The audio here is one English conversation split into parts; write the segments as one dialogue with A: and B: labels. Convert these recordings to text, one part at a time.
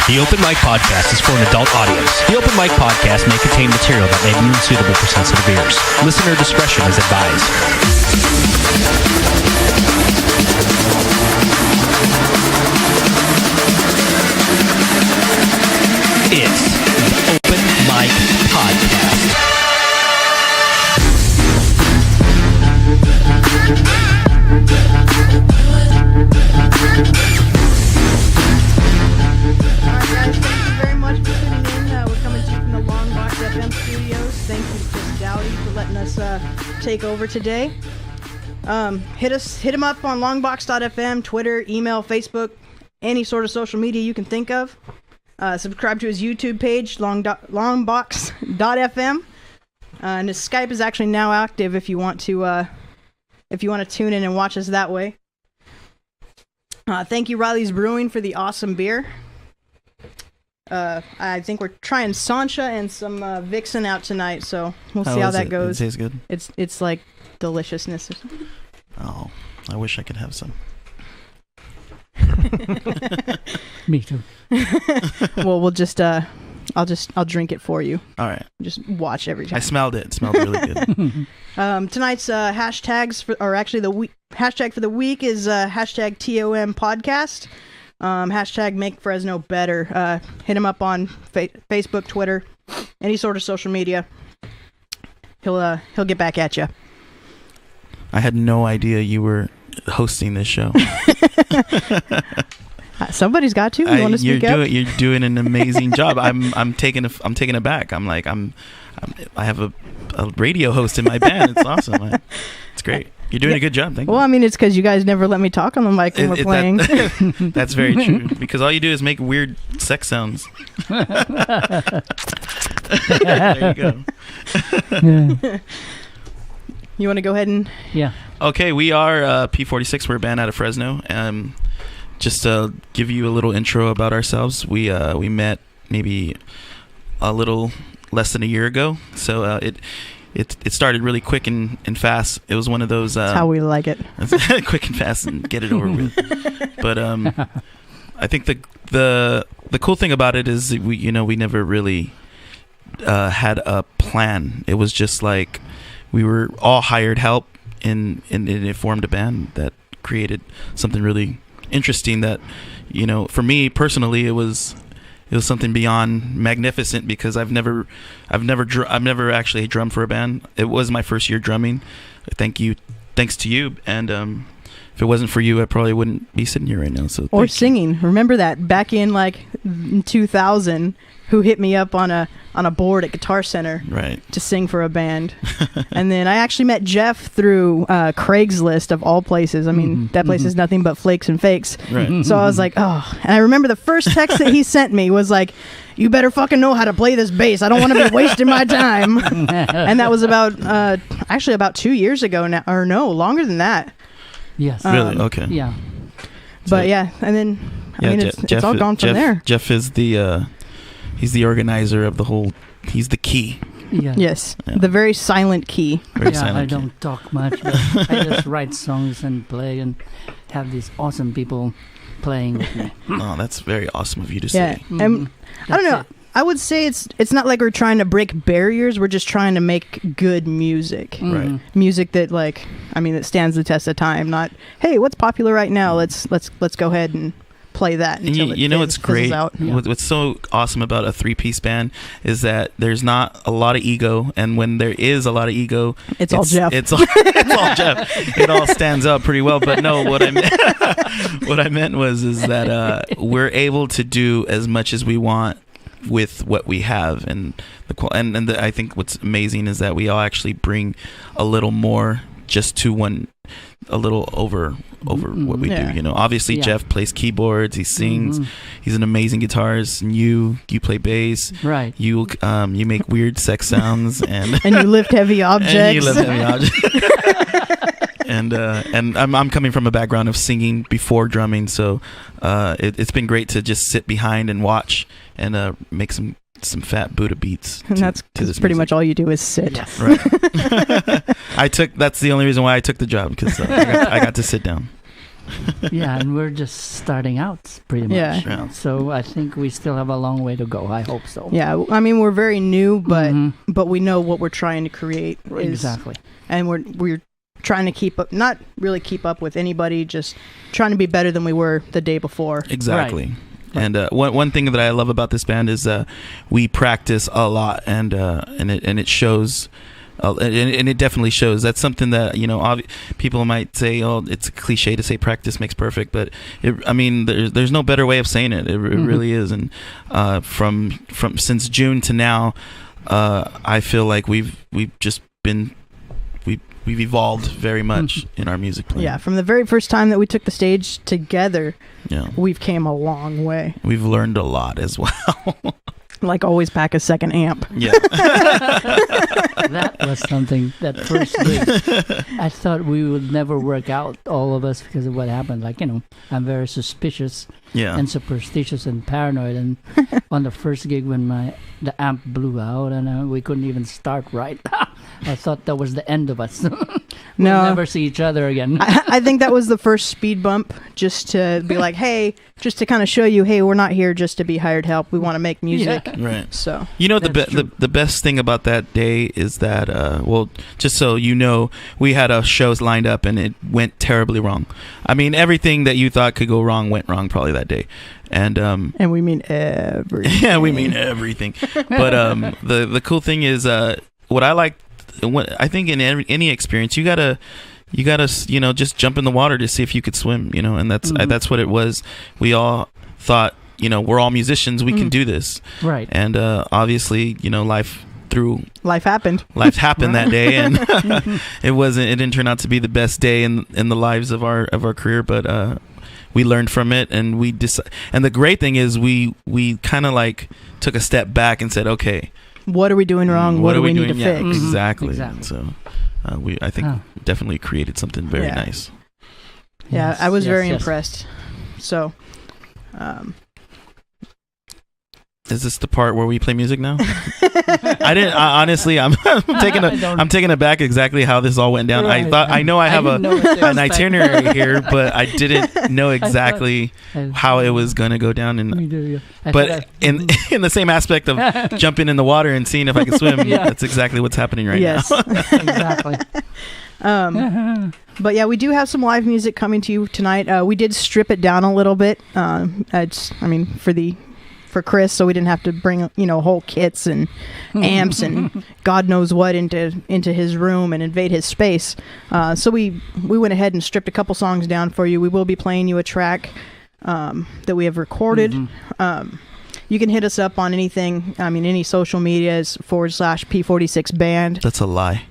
A: The Open Mic Podcast is for an adult audience. The Open Mic Podcast may contain material that may be unsuitable for sensitive ears. Listener discretion is advised. It's the Open Mic Podcast. Longbox.FM studios. Thank you to Chris Dowdy for letting us take over today. Hit him up on Longbox.FM, Twitter, email, Facebook, any sort of social media you can think of. Subscribe to his YouTube page, Longbox.FM, and his Skype is actually now active if you want to tune in and watch us that way. Thank you, Riley's Brewing, for the awesome beer. I think we're trying Sancha and some Vixen out tonight, so we'll see how that goes.
B: It tastes good?
A: It's like deliciousness.
B: Oh, I wish I could have some.
C: Me too.
A: Well, we'll just I'll drink it for you.
B: All right.
A: Just watch every time.
B: I smelled it. It smelled really good.
A: Tonight's hashtags hashtag for the week is hashtag TOM podcast. Hashtag make Fresno better. Hit him up on Facebook, Twitter, any sort of social media. He'll get back at you.
B: I had no idea you were hosting this show.
A: Somebody's got to. You want to speak up?
B: You're doing an amazing job. I'm taken aback. I have a radio host in my band. It's awesome. It's great. You're doing a good job. Thank you.
A: Well, I mean, it's because you guys never let me talk on the mic when we're playing.
B: That's very true. Because all you do is make weird sex sounds. There you go.
A: You want to go ahead and...
C: Yeah.
B: Okay, we are P46. We're a band out of Fresno. Just to give you a little intro about ourselves, we met maybe a little less than a year ago. So it started really quick and fast. It was one of those...
A: That's how we like it.
B: Quick and fast and get it over with. But I think the cool thing about it is that we never really had a plan. It was just like we were all hired help and it formed a band that created something really interesting that, for me personally, it was something beyond magnificent because I've never actually drummed for a band. It was my first year drumming. Thanks to you. And if it wasn't for you, I probably wouldn't be sitting here right now. So
A: or singing. Remember that back in 2000, who hit me up on a board at Guitar Center,
B: right,
A: to sing for a band. And then I actually met Jeff through Craigslist of all places. I mean, that place is nothing but flakes and fakes.
B: Right.
A: So I was like, oh. And I remember the first text that he sent me was like, you better fucking know how to play this bass. I don't want to be wasting my time. And that was about 2 years ago now, or no, longer than that.
C: Yes.
B: Really? Okay.
C: Yeah.
A: But yeah, and then it's all gone from there.
B: Jeff is he's the organizer of the whole. He's the key.
C: Yeah.
A: Yes, the very silent key.
C: I don't talk much. But I just write songs and play and have these awesome people playing with me.
B: Oh, that's very awesome of you to say.
A: Yeah, and I don't know. I would say it's not like we're trying to break barriers. We're just trying to make good music.
B: Right.
A: Music that that stands the test of time. Not, hey, what's popular right now? Let's go ahead and play that until
B: what's great
A: out.
B: Yeah. What's so awesome about a 3-piece band is that there's not a lot of ego, and when there is a lot of ego,
A: it's all Jeff.
B: It's all Jeff. It all stands up pretty well. But no, what I meant was that we're able to do as much as we want with what we have, and I think what's amazing is that we all actually bring a little more just to a little over what we do. Obviously Jeff plays keyboards, he sings, he's an amazing guitarist, and you play bass,
C: right?
B: You make weird sex sounds and
A: you lift heavy objects.
B: And I'm coming from a background of singing before drumming, so it's been great to just sit behind and watch and make some fat Buddah beats.
A: And that's pretty much all you do is sit.
C: Yes.
B: Right. That's the only reason why I took the job, because I got to sit down.
C: Yeah, and we're just starting out pretty much.
A: Yeah.
C: So I think we still have a long way to go. I hope so.
A: Yeah, I mean, we're very new, but we know what we're trying to create.
C: Exactly.
A: And we're trying to keep up, not really keep up with anybody, just trying to be better than we were the day before.
B: Exactly. Right. And one thing that I love about this band is we practice a lot, and it shows. And it definitely shows. That's something that, people might say, oh, it's a cliche to say practice makes perfect, but there's no better way of saying it. It really is. And from since June to now, I feel like we've evolved very much in our music playing.
A: Yeah, from the very first time that we took the stage together,
B: yeah,
A: we've came a long way.
B: We've learned a lot as well.
A: Like always pack a second amp.
B: Yeah.
C: That was something, that first gig. I thought we would never work out, all of us, because of what happened. Like, I'm very suspicious and superstitious and paranoid. And on the first gig when the amp blew out and we couldn't even start right, I thought that was the end of us. We'll never see each other again.
A: I think that was the first speed bump, just to be like, hey, just to kind of show you, hey, we're not here just to be hired help. We want to make music.
C: Yeah.
B: Right.
A: So
B: the best thing about that day is that just so you know, we had a shows lined up and it went terribly wrong. I mean, everything that you thought could go wrong went wrong probably that day. And
A: we mean everything.
B: Yeah, we mean everything. But the cool thing is what I like. I think in any experience, you gotta just jump in the water to see if you could swim, and that's what it was. We all thought, we're all musicians, we can do this,
C: right?
B: And obviously, life happened that day, and it didn't turn out to be the best day in the lives of our career, but we learned from it, and and the great thing is we kind of like took a step back and said, okay,
A: what are we doing wrong? What do we need to fix?
B: Exactly. So I think definitely created something very nice.
A: Yeah,
C: yes,
A: I was very impressed. So,
B: is this the part where we play music now? Honestly, I'm taken aback exactly how this all went down.
C: Right.
B: I know I have an itinerary here, but I didn't know exactly how it was going to go down. And but in the same aspect of jumping in the water and seeing if I can swim, that's exactly what's happening right now.
C: Exactly.
A: But yeah, we do have some live music coming to you tonight. We did strip it down a little bit. For Chris, so we didn't have to bring whole kits and amps and God knows what into his room and invade his space. So we went ahead and stripped a couple songs down for you. We will be playing you a track that we have recorded. You can hit us up on anything. Any social medias /P46 band.
B: That's a lie.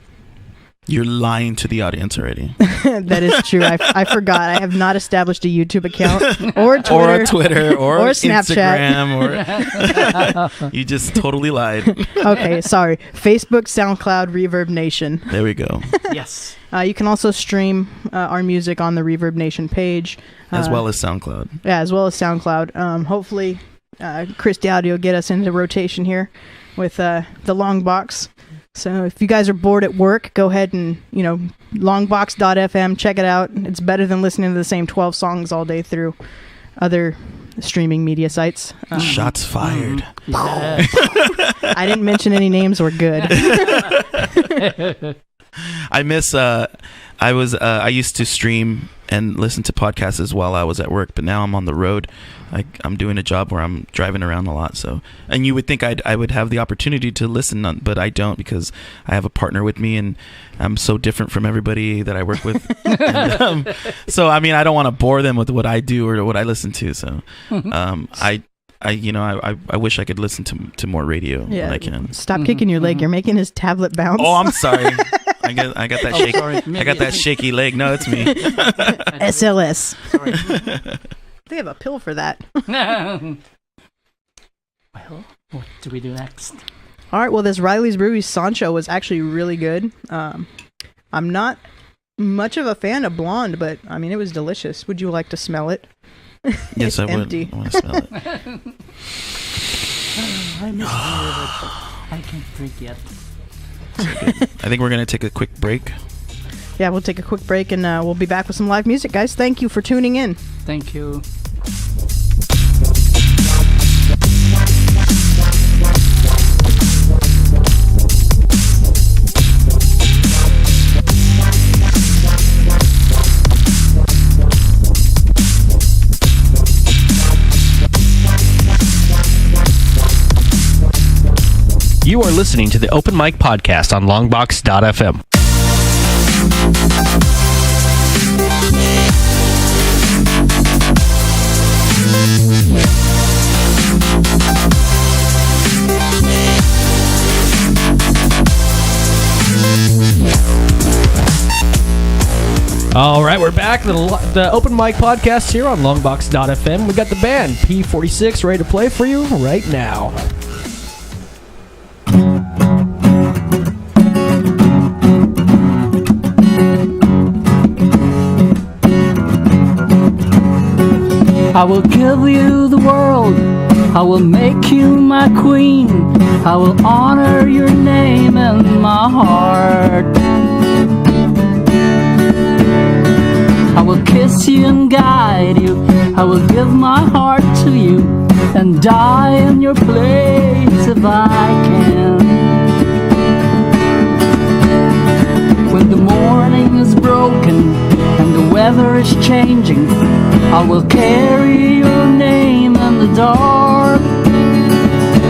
B: You're lying to the audience already.
A: That is true. I forgot. I have not established a YouTube account or Twitter
B: or
A: Snapchat
B: or you just totally lied.
A: Okay, sorry. Facebook, SoundCloud, Reverb Nation.
B: There we go.
C: Yes.
A: You can also stream our music on the Reverb Nation page.
B: As well as SoundCloud.
A: Yeah, as well as SoundCloud. Hopefully, Chris Dowdy will get us into rotation here with the Longbox. So if you guys are bored at work, go ahead and, Longbox.FM, check it out. It's better than listening to the same 12 songs all day through other streaming media sites.
B: Shots fired.
C: Yes.
A: I didn't mention any names. We're good.
B: I miss, I used to stream and listen to podcasts as well. I was at work, but now I'm on the road. I'm doing a job where I'm driving around a lot. So, and you would think I would have the opportunity to listen, but I don't, because I have a partner with me, and I'm so different from everybody that I work with. And, so, I don't want to bore them with what I do or what I listen to. So, I wish I could listen to more radio when I can.
A: Stop kicking your leg. You're making his tablet bounce.
B: Oh, I'm sorry. I got that shaky. I got that shaky leg. No, it's me.
A: SLS. Sorry. They have a pill for that.
C: Well, what do we do next?
A: All right. Well, this Riley's Brewery Sancho was actually really good. I'm not much of a fan of blonde, but it was delicious. Would you like to smell it?
B: Yes, I would.
A: Empty.
B: I want to smell it.
C: I can't drink yet.
B: I think we're going to take a quick break.
A: yeah, we'll take a quick break and we'll be back with some live music, guys. Thank you for tuning in.
C: Thank you.
D: You are listening to the Open Mic Podcast on Longbox.FM. All right, we're back. The Open Mic Podcast here on Longbox.FM. We got the band P46 ready to play for you right now.
C: I will give you the world, I will make you my queen, I will honor your name in my heart. I will kiss you and guide you, I will give my heart to you, and die in your place if I can. When the morning is broken and the weather is changing, I will carry your name in the dark.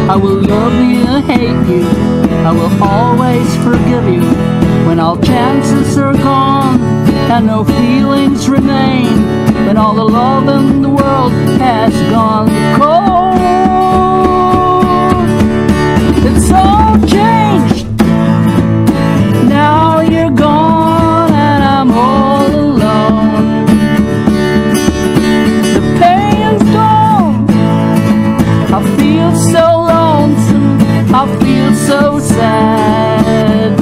C: I will love you and hate you, I will always forgive you, when all chances are gone and no feelings remain, when all the love in the world has gone cold. It's all changed, now you're gone and I'm all alone. The pain's gone, I feel so lonesome, I feel so sad.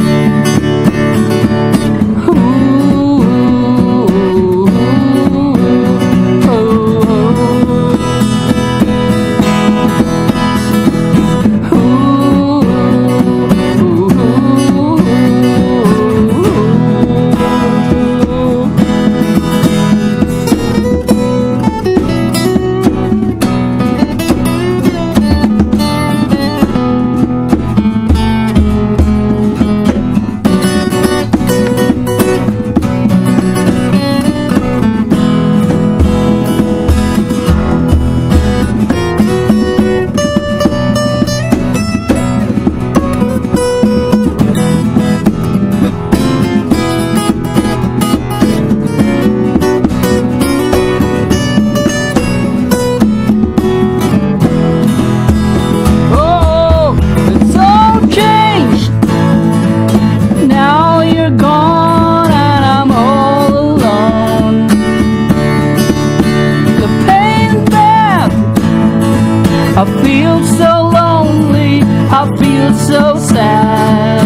C: I feel so lonely, I feel so sad.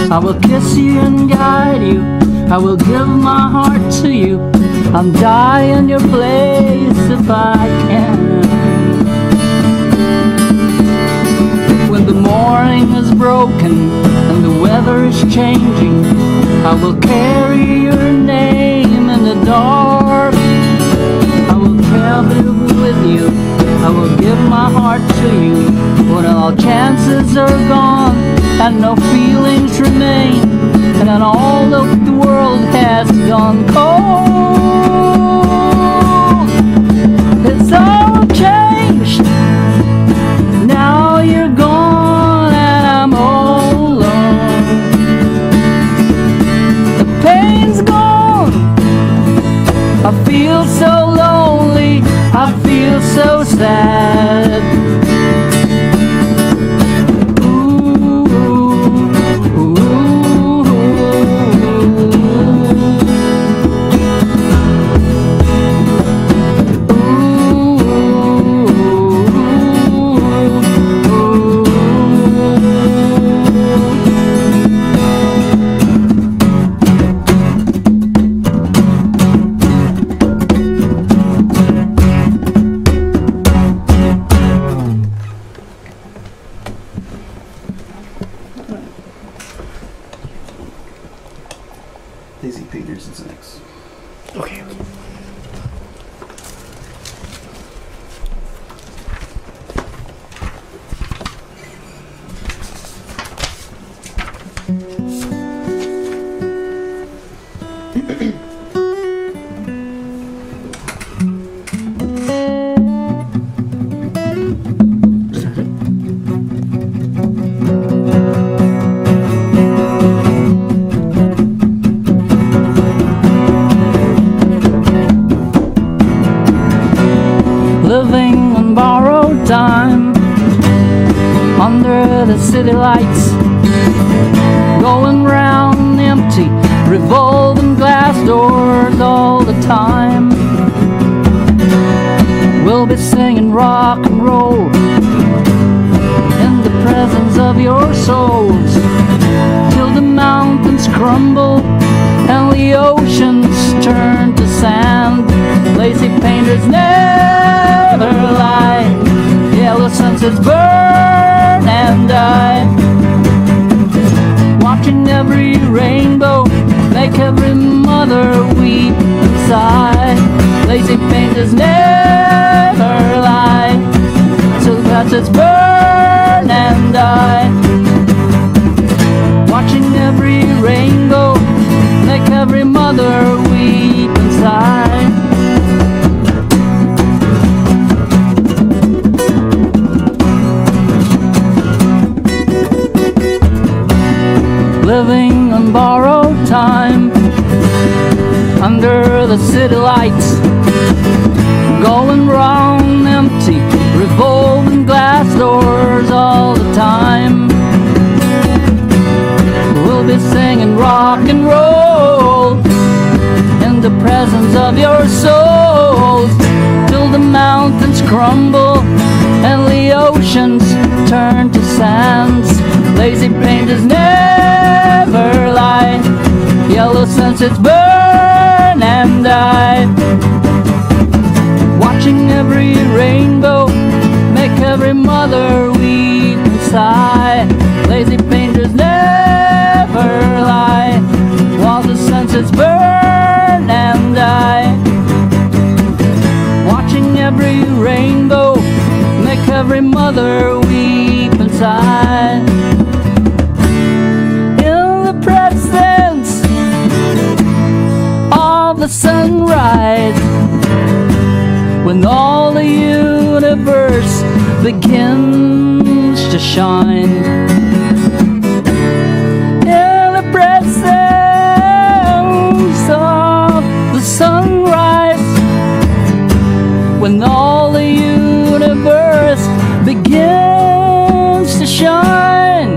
C: I will kiss you and guide you, I will give my heart to you, I'll die in your place if I can. When the morning is broken and the weather is changing, I will carry your name in the dark. I will carry with you, I will give my heart to you, when all chances are gone and no feelings remain, and then all of the world has gone cold. It's all changed, now you're gone and I'm all alone. The pain's gone, I feel so lonely, I feel so sad. Living on borrowed time, under the city lights, going round empty, revolving glass doors all the time. We'll be singing rock and roll in the presence of your souls, till the mountains crumble and the oceans turn to sand. Lazy painters never lie, yellow sunsets burn and die. Watching every rainbow make every mother weep and sigh. Lazy painters never lie, till sunsets burn and die. Watching every rainbow make every mother weep and sigh. Living on borrowed time, under the city lights, going round empty, revolving glass doors all the time. We'll be singing rock and roll in the presence of your souls, till the mountains crumble and the oceans turn to sands. Lazy painters never lie, yellow sunsets burn and die. Watching every rainbow make every mother weep and sigh. Lazy painters never lie, while the sunsets burn and die. Watching every rainbow make every mother weep and sigh. In the presence of the sunrise, when all the universe begins to shine. In the presence of the sunrise, when all the universe begins to shine.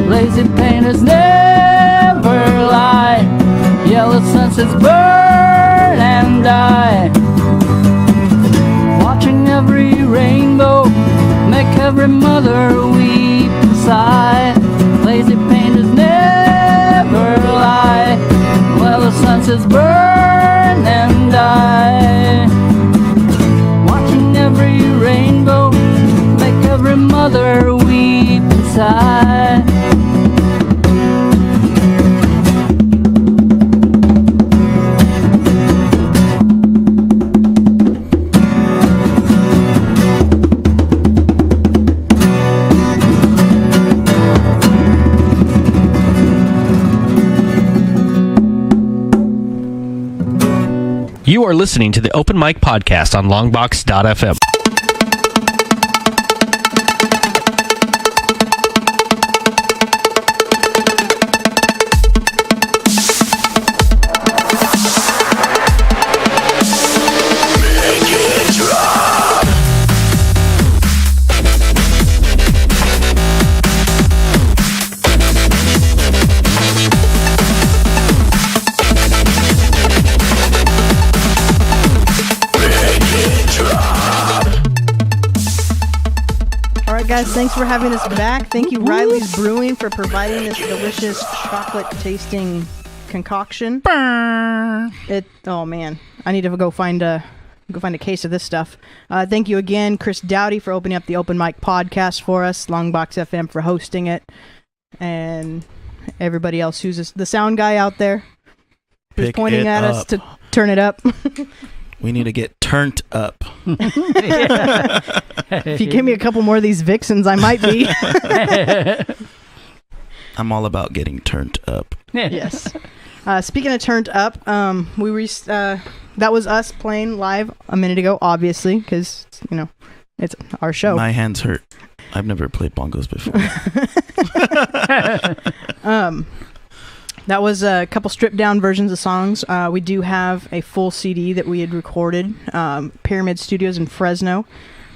C: Lazy painters never lie, yellow sunsets burn and die. Watching every rainbow make every mother weep and sigh. Lazy painters never lie, while the sunsets burn and die. Watching every rainbow make every mother weep and sigh.
D: You are listening to the Open Mic Podcast on Longbox.FM.
A: guys, thanks for having us back. Thank you, Riley's Brewing, for providing this delicious chocolate-tasting concoction. Oh man, I need to go find a case of this stuff. Thank you again, Chris Dowdy, for opening up the Open Mic podcast for us. Longbox.FM for hosting it, and everybody else who's the sound guy out there who's pointing at us to turn it up.
B: We need to get turned up.
A: If you give me a couple more of these Vixens, I might be.
B: I'm all about getting turned up.
A: Yes. Speaking of turned up, that was us playing live a minute ago, obviously, because, it's our show.
B: My hands hurt. I've never played bongos before.
A: That was a couple stripped down versions of songs. We do have a full CD that we had recorded, Pyramid Studios in Fresno.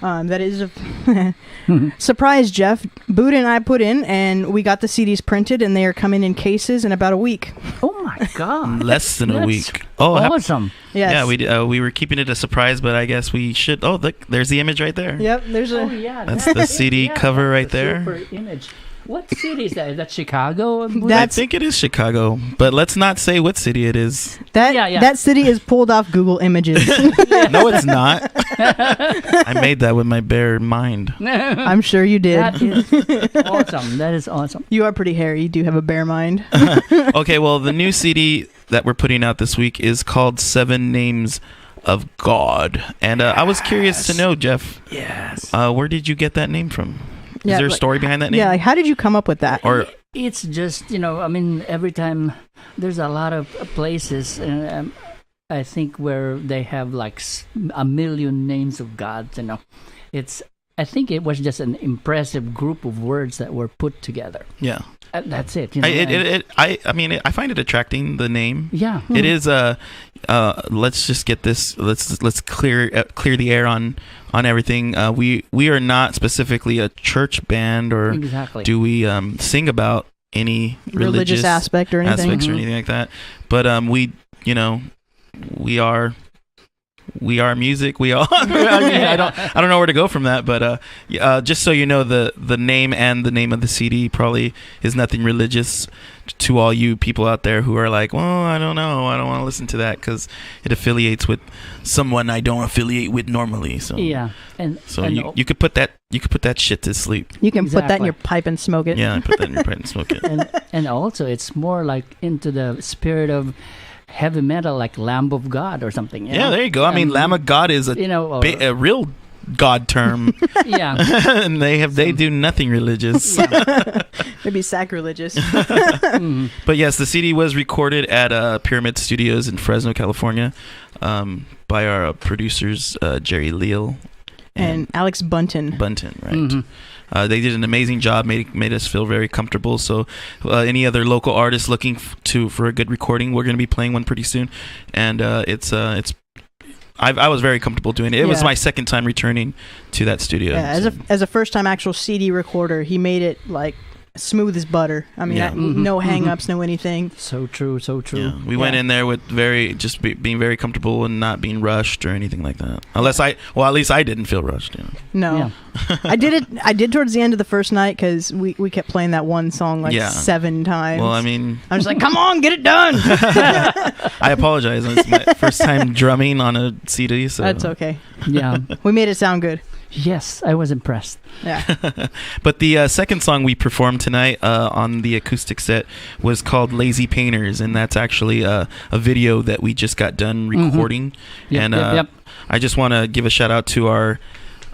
A: That is a surprise, Jeff. Buddah and I put in, and we got the CDs printed, and they are coming in cases in about a week.
C: Oh my God!
B: Less than a week.
C: Oh, awesome!
A: Yes.
B: Yeah, we were keeping it a surprise, but I guess we should. Oh, look, there's the image right there.
A: Yep, there's a.
C: Oh yeah,
B: that's the CD cover right there.
C: Super image. What city is that? Is that Chicago?
B: I think it is Chicago, but let's not say what city it is.
A: That city is pulled off Google Images.
B: No, it's not. I made that with my bare mind.
A: I'm sure you did.
C: That is awesome. That is awesome.
A: You are pretty hairy. You do have a bare mind.
B: Okay, well, the new CD that we're putting out this week is called 7 Names of God. And I was curious to know, Jeff.
C: Yes.
B: Where did you get that name from? Is there a story behind that name?
A: Yeah, how did you come up with that?
B: Or
C: it's just, every time there's a lot of places, I think, where they have like a million names of gods, I think it was just an impressive group of words that were put together.
B: Yeah.
C: That's it.
B: I find it attracting, the name.
C: Yeah.
B: It is let's just get this. Let's clear the air on everything. We are not specifically a church band, or do we sing about any religious
A: aspect or anything,
B: or anything like that. But we are music. We are. I don't know where to go from that. But just so you know, the name and the name of the CD probably is nothing religious to all you people out there who are like, well, I don't know, I don't want to listen to that because it affiliates with someone I don't affiliate with normally. So
C: yeah, and
B: you could put that shit to sleep.
A: You can put that in your pipe and smoke it.
B: Yeah, I put that in your pipe and smoke it.
C: And also, it's more like into the spirit of heavy metal, like Lamb of God or something.
B: Yeah, there you go. I mean, Lamb of God is a real God term.
C: Yeah.
B: And they do nothing religious.
A: Maybe sacrilegious.
B: But yes, the CD was recorded at Pyramid Studios in Fresno, California, by our producers Jerry Leal
A: and Alex Bunton.
B: Right. Mm-hmm. They did an amazing job, made us feel very comfortable. So any other local artists looking for a good recording, we're going to be playing one pretty soon. And I was very comfortable doing it. It was my second time returning to that studio.
A: Yeah, as a first time actual CD recorder, he made it like smooth as butter. I mean, no hang-ups, no anything.
C: So true.
B: Yeah. We went in there with being very comfortable and not being rushed or anything like that. At least I didn't feel rushed.
A: No. Yeah. I did towards the end of the first night because we kept playing that one song 7 times.
B: Well, I mean,
A: I was like, come on, get it done.
B: I apologize. It's my first time drumming on a CD, so
A: that's okay.
C: Yeah.
A: We made it sound good.
C: Yes, I was impressed.
A: Yeah.
B: But the second song we performed tonight on the acoustic set was called Lazy Painters, and that's actually a video that we just got done recording.
C: Mm-hmm.
B: Yep. I just want to give a shout out to our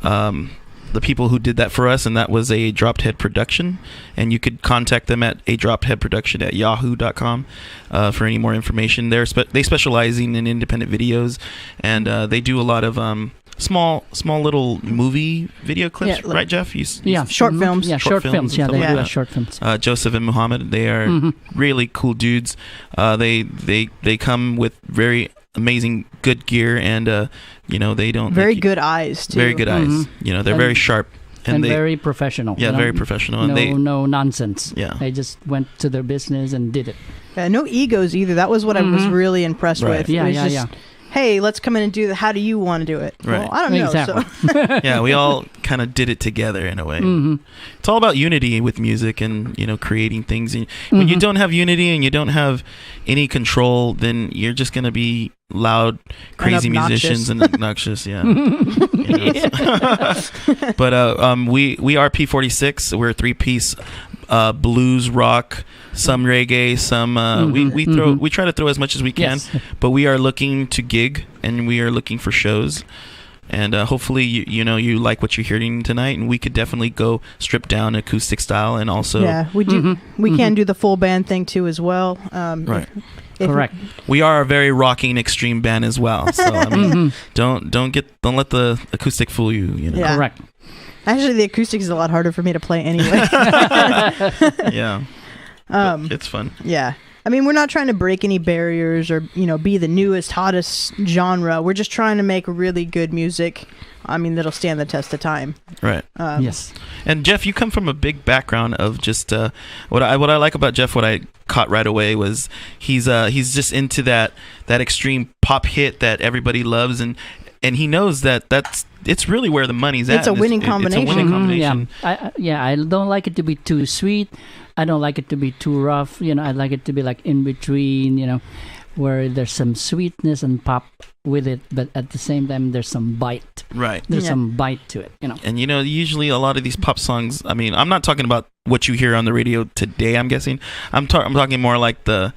B: the people who did that for us, and that was a Dropped Head Production, and you could contact them at adroppedheadproduction@yahoo.com for any more information. They specialize in independent videos, and they do a lot of small little movie video clips, right, Jeff?
A: Short films.
C: Yeah, short films. Yeah, they do short films.
B: Joseph and Muhammad, they are really cool dudes. They come with very amazing good gear, and they don't
A: very good eyes too.
B: Very good eyes. They're very sharp
C: and very professional.
B: Yeah, very professional. And
C: no nonsense.
B: Yeah,
C: they just went to their business and did it.
A: No egos either. That was what I was really impressed with.
C: Yeah.
A: hey, let's come in and do how do you want to do it?
B: Right.
A: Well, I don't know.
C: Exactly.
A: So.
B: Yeah, we all kind of did it together in a way. It's all about unity with music and, creating things. And when you don't have unity and you don't have any control, then you're just going to be loud, crazy musicians and obnoxious. Yeah. But we are P46. We're a 3-piece blues, rock, some reggae, some we try to throw as much as we can, but we are looking to gig and we are looking for shows. And hopefully, you like what you're hearing tonight, and we could definitely go stripped down acoustic style, and also
A: we do. We can do the full band thing too as well.
B: Right.
C: Correct.
B: We are a very rocking extreme band as well. So I mean, don't let the acoustic fool you.
A: Yeah.
C: Correct.
A: Actually, the acoustic is a lot harder for me to play anyway.
B: Yeah. It's fun.
A: Yeah. I mean, we're not trying to break any barriers or, be the newest, hottest genre. We're just trying to make really good music. I mean, that'll stand the test of time.
B: Right.
C: Yes.
B: And Jeff, you come from a big background of just what I like about Jeff. What I caught right away was he's just into that extreme pop hit that everybody loves, and he knows it's really where the money's at.
A: It's a winning combination.
B: It's a winning combination.
C: I don't like it to be too sweet. I don't like it to be too rough. I like it to be like in between, where there's some sweetness and pop with it, but at the same time there's some bite.
B: Right.
C: There's some bite to it,
B: And usually a lot of these pop songs, I mean, I'm not talking about what you hear on the radio today, I'm guessing. I'm talking more like the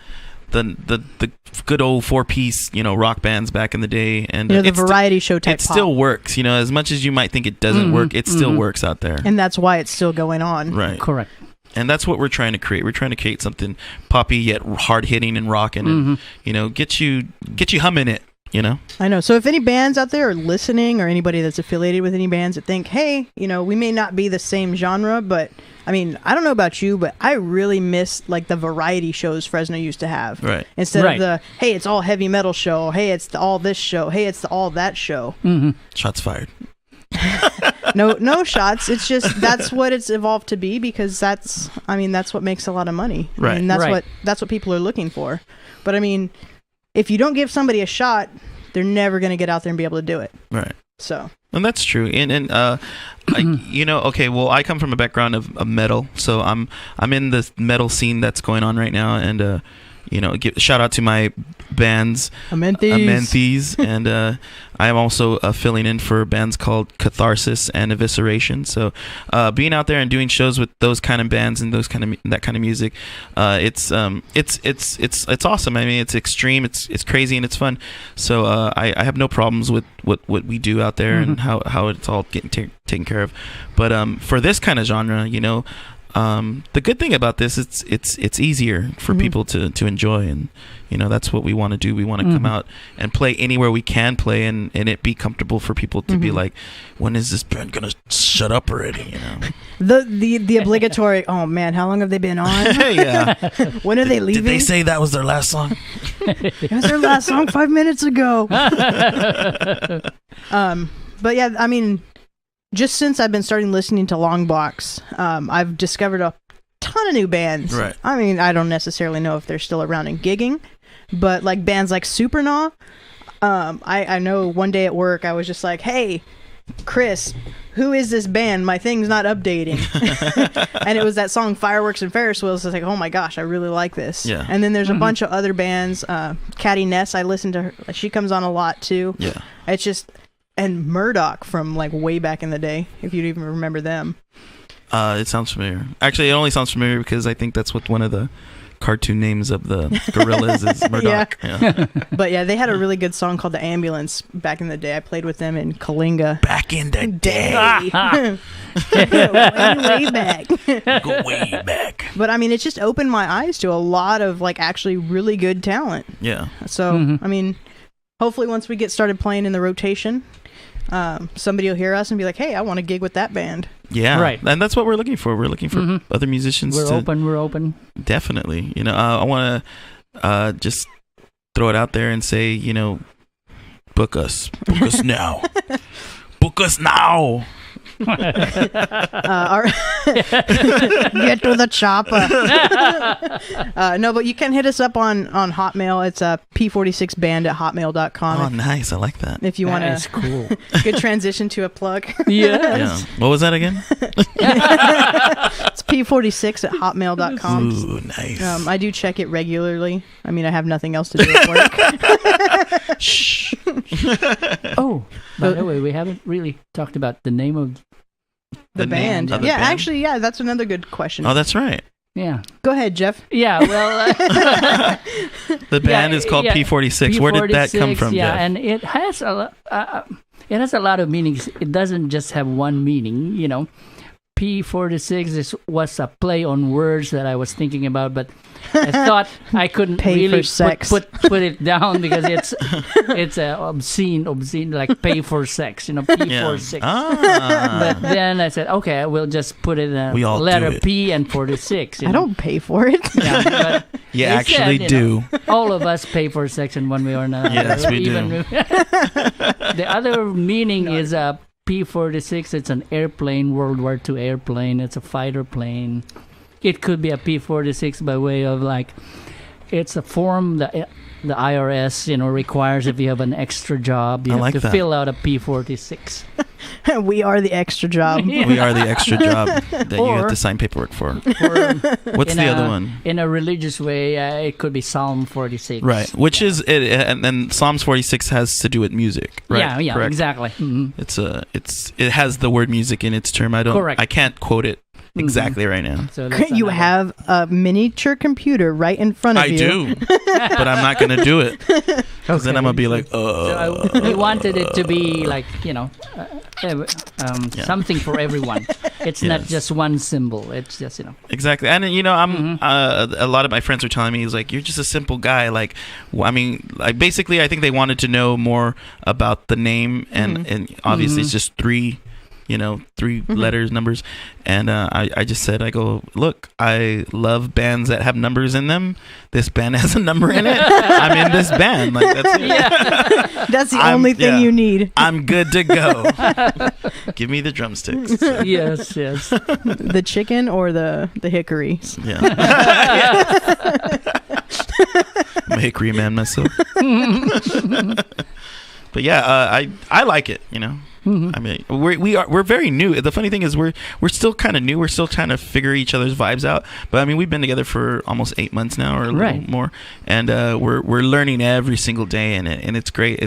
B: good old 4-piece, rock bands back in the day, and
A: the variety show type.
B: It still works, as much as you might think it doesn't work. It still works out there,
A: and that's why it's still going on.
B: Right.
C: Correct.
B: And that's what we're trying to create. We're trying to create something poppy yet hard hitting and rocking, and get you humming it.
A: I know. So if any bands out there are listening, or anybody that's affiliated with any bands that think, hey, we may not be the same genre, but I mean, I don't know about you, but I really miss like the variety shows Fresno used to have.
B: Right.
A: Instead of the, hey, it's all heavy metal show. Hey, it's all this show. Hey, it's all that show.
B: Shots fired.
A: No shots. It's just that's what it's evolved to be, because that's what makes a lot of money.
B: Right.
A: And that's what people are looking for. But I mean, if you don't give somebody a shot, they're never going to get out there and be able to do it.
B: Right.
A: So.
B: And that's true. And I come from a background of metal, so I'm in the metal scene that's going on right now, and shout out to my bands, Amenthys, and I am also filling in for bands called Catharsis and Evisceration. So being out there and doing shows with those kind of bands and that kind of music, it's awesome. I mean, it's extreme, it's crazy, and it's fun. So I have no problems with what we do out there and how it's all getting taken care of. But for this kind of genre, the good thing about this, it's easier for people to enjoy, and that's what we want to do. We want to come out and play anywhere we can play, and it be comfortable for people to be like, when is this band gonna shut up already?
A: The obligatory. Oh man, how long have they been on?
B: Yeah.
A: When are they leaving?
B: Did they say that was their last song?
A: It was their last song 5 minutes ago. But yeah, I mean, just since I've been starting listening to Longbox, I've discovered a ton of new bands.
B: Right.
A: I mean, I don't necessarily know if they're still around and gigging, but like bands like Supernaw. I know one day at work I was just like, hey, Chris, who is this band? My thing's not updating. And it was that song Fireworks and Ferris Wheels. I was like, oh my gosh, I really like this.
B: Yeah.
A: And then there's a bunch of other bands. Catty Ness, I listen to her. She comes on a lot too.
B: Yeah.
A: It's just... And Murdoch from like way back in the day, if you'd even remember them.
B: It sounds familiar. Actually, it only sounds familiar because I think that's what one of the cartoon names of the gorillas is, Murdoch. Yeah.
A: But yeah, they had a really good song called The Ambulance back in the day. I played with them in Kalinga.
B: Back in the day.
A: way back.
B: Go way back.
A: But I mean, it just opened my eyes to a lot of like actually really good talent.
B: Yeah.
A: So, I mean, hopefully once we get started playing in the rotation, somebody will hear us and be like, hey, I want to gig with that band.
B: Yeah. Right. And that's what we're looking for. We're looking for other musicians.
C: We're open.
B: Definitely. I want to just throw it out there and say, book us. Book us now. Book us now.
A: Get to the chopper. No, but you can hit us up on Hotmail. It's p46band@hotmail.com.
B: Oh, nice. I like that.
A: If you want to.
C: That's cool.
A: Good transition to a plug.
B: Yeah. What was that again?
A: It's p46@hotmail.com.
B: Ooh, nice.
A: I do check it regularly. I mean, I have nothing else to do at work.
B: Shh.
C: Oh, by the way, we haven't really talked about the name of
A: the band.
B: name of the
A: Yeah,
B: band?
A: actually, yeah, that's another good question.
B: Oh, that's right.
C: Yeah.
A: Go ahead, Jeff.
C: Yeah, well...
B: The band is called P46. Where did that come from,
C: Yeah,
B: Jeff?
C: and it has a lot of meanings. It doesn't just have one meaning, you know. P46 was a play on words that I was thinking about, but I thought I couldn't
A: Pay
C: really
A: for sex.
C: put it down because it's obscene, like pay for sex, you know, P46. But then I said, okay, we'll just put it in
B: We all
C: letter
B: do it.
C: P and 46. You
A: I
C: know?
A: don't pay for it.
C: Yeah, but
B: You
C: they
B: actually
C: said,
B: do.
C: All of us pay for sex in one way or another.
B: Yes, we do.
C: The other meaning is P46. It's an airplane, World War II airplane. It's a fighter plane. It could be a P46 by way of like, it's a form that the IRS, you know, requires if you have an extra job. You have to fill out a P46.
A: We are the extra job.
B: We are the extra job that you have to sign paperwork for. What's the other one?
C: In a religious way, it could be Psalm 46.
B: Right, which is it, and then Psalms 46 has to do with music, right?
C: Yeah,
B: correct?
C: exactly. Mm-hmm.
B: It has the word music in its term.
C: Correct.
B: I can't quote it exactly right now.
C: So
A: You have a miniature computer right in front of you.
B: I do, but I'm not going to do it. Because then I'm going to be like,
C: So we wanted it to be like, you know, something for everyone. It's not just one symbol. It's just, you know.
B: Exactly. And, you know, a lot of my friends were telling me, he's like, you're just a simple guy. Like, I mean, like basically, I think they wanted to know more about the name. And obviously, it's just three letters, numbers. And I just said, I go, look, I love bands that have numbers in them. This band has a number in it. I'm in this band. Like, that's it.
A: Yeah. That's the only thing you need.
B: I'm good to go. Give me the drumsticks.
C: Yes.
A: The chicken or the hickory?
B: Yeah. I'm a hickory man myself. But yeah, I like it, you know.
C: Mm-hmm.
B: I mean, we're very new. The funny thing is we're still kind of new. We're still trying to figure each other's vibes out. But I mean, we've been together for almost 8 months now, or a little more, and we're learning every single day, and it's great.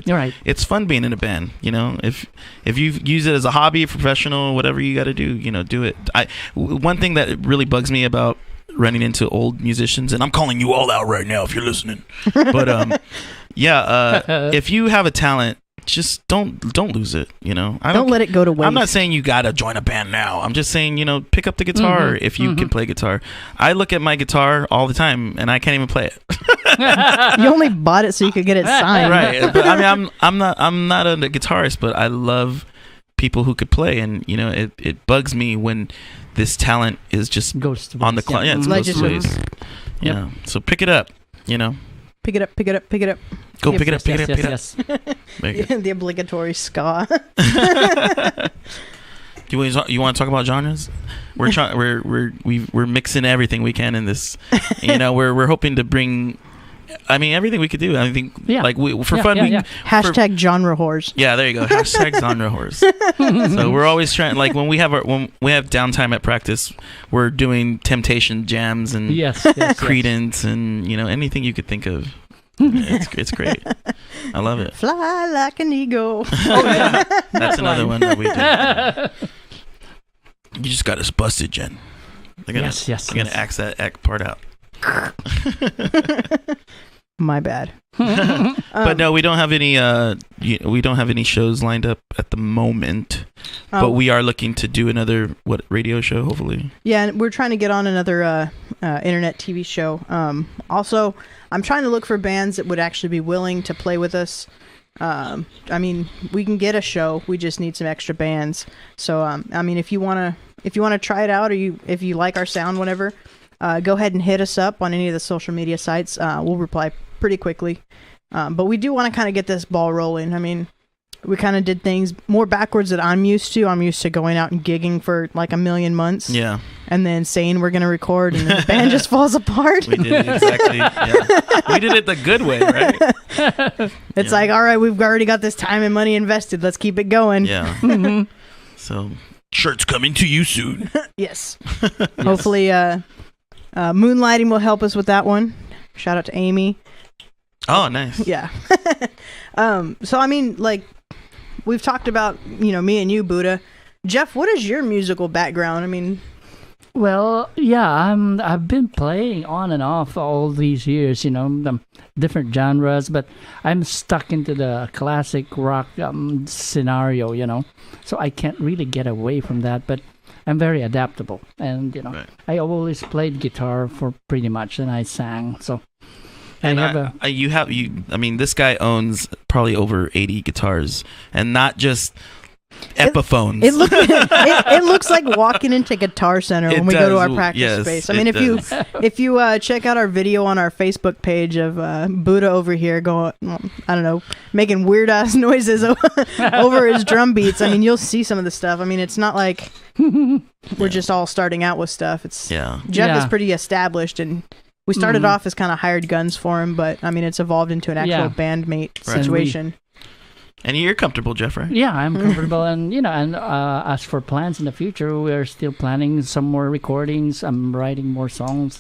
B: It's fun being in a band. You know, if you use it as a hobby, professional, whatever you got to do, you know, do it. One thing that really bugs me about running into old musicians, and I'm calling you all out right now if you're listening, but if you have a talent, just don't lose it, you know.
A: Don't let it go to waste.
B: I'm not saying you gotta join a band now. I'm just saying, you know, pick up the guitar if you can play guitar. I look at my guitar all the time and I can't even play it.
A: You only bought it so you could get it signed,
B: right? But I mean, I'm not a guitarist, but I love people who could play, and you know, it bugs me when this talent is just
C: goes
B: on the clock. Yeah, it goes to waste.
A: Yep.
B: Yeah, so pick it up, you know.
A: Pick it up.
B: Go pick it up.
C: Yes.
A: The obligatory ska.
B: You want to talk about genres? We're mixing everything we can in this. You know, we're hoping to bring. I mean, everything we could do. I think, for fun.
A: Hashtag genre whores.
B: Yeah, there you go. Hashtag genre whores. So we're always trying. Like when we have downtime at practice, we're doing Temptation jams and Creedence and you know anything you could think of. It's great. I love it.
A: Fly like an eagle.
B: That's another one that we did. You just got us busted, Jen. They're gonna axe that part out.
A: My bad.
B: But no, we don't have any shows lined up at the moment. But we are looking to do another radio show, hopefully. Yeah,
A: and we're trying to get on another internet TV show. Also, I'm trying to look for bands that would actually be willing to play with us. I mean, we can get a show. We just need some extra bands. So, I mean, if you wanna try it out, or if you like our sound, whatever, go ahead and hit us up on any of the social media sites. We'll reply pretty quickly. But we do want to kind of get this ball rolling. I mean, we kind of did things more backwards than I'm used to. I'm used to going out and gigging for like a million months.
B: Yeah.
A: And then saying we're going to record and the band just falls apart.
B: We did it exactly. Yeah. We did it the good way, right?
A: It's like, all right, we've already got this time and money invested. Let's keep it going.
B: Yeah. So, shirts coming to you soon.
A: Yes. Hopefully, Moonlighting will help us with that one. Shout out to Amy.
B: Oh, nice.
A: Yeah. So, I mean, like, we've talked about, me and you, Buddah. Jeff, what is your musical background? I mean...
C: Well, yeah, I've been playing on and off all these years, different genres, but I'm stuck into the classic rock scenario, so I can't really get away from that, but I'm very adaptable, and,
B: Right.
C: I always played guitar for pretty much, and I sang, so...
B: And this guy owns probably over 80 guitars, and not just Epiphones.
A: It looks like walking into Guitar Center when we go to our practice space. I mean, if you check out our video on our Facebook page of Buddah over here going, I don't know, making weird ass noises over his drum beats. I mean, you'll see some of the stuff. I mean, it's not like we're just all starting out with stuff. Jeff is pretty established, and we started off as kind of hired guns for him, but I mean, it's evolved into an actual bandmate situation.
B: And you're comfortable, Jeff, right?
C: Yeah, I'm comfortable, and as for plans in the future, we're still planning some more recordings. I'm writing more songs,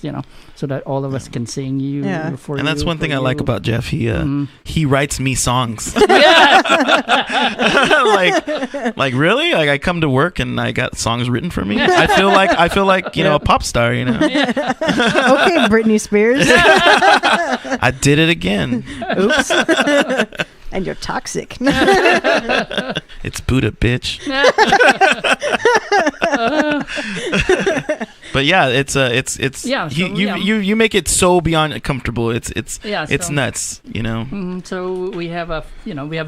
C: so that all of us can sing you.
A: Yeah.
B: And that's one thing I like about Jeff. He writes me songs. like really? Like I come to work and I got songs written for me. I feel like a pop star. Okay,
A: Britney Spears.
B: I did it again.
A: Oops. And you're toxic.
B: It's Buddah, bitch. But yeah, it's you make it so beyond comfortable. It's nuts,
C: So we have a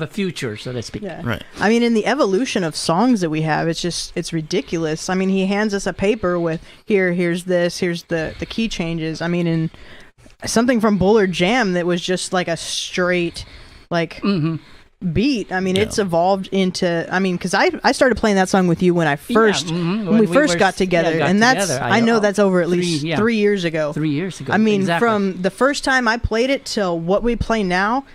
C: future, so to speak.
A: Yeah.
B: Right.
A: I mean, in the evolution of songs that we have, it's ridiculous. I mean, he hands us a paper with here's this, here's the key changes. I mean, in something from Bullard Jam that was just like a straight beat. I mean, it's evolved into. I mean, because I started playing that song with you when when we first got together, and I know that's over at least 3 years ago.
C: 3 years ago.
A: I mean,
C: exactly.
A: From the first time I played it till what we play now.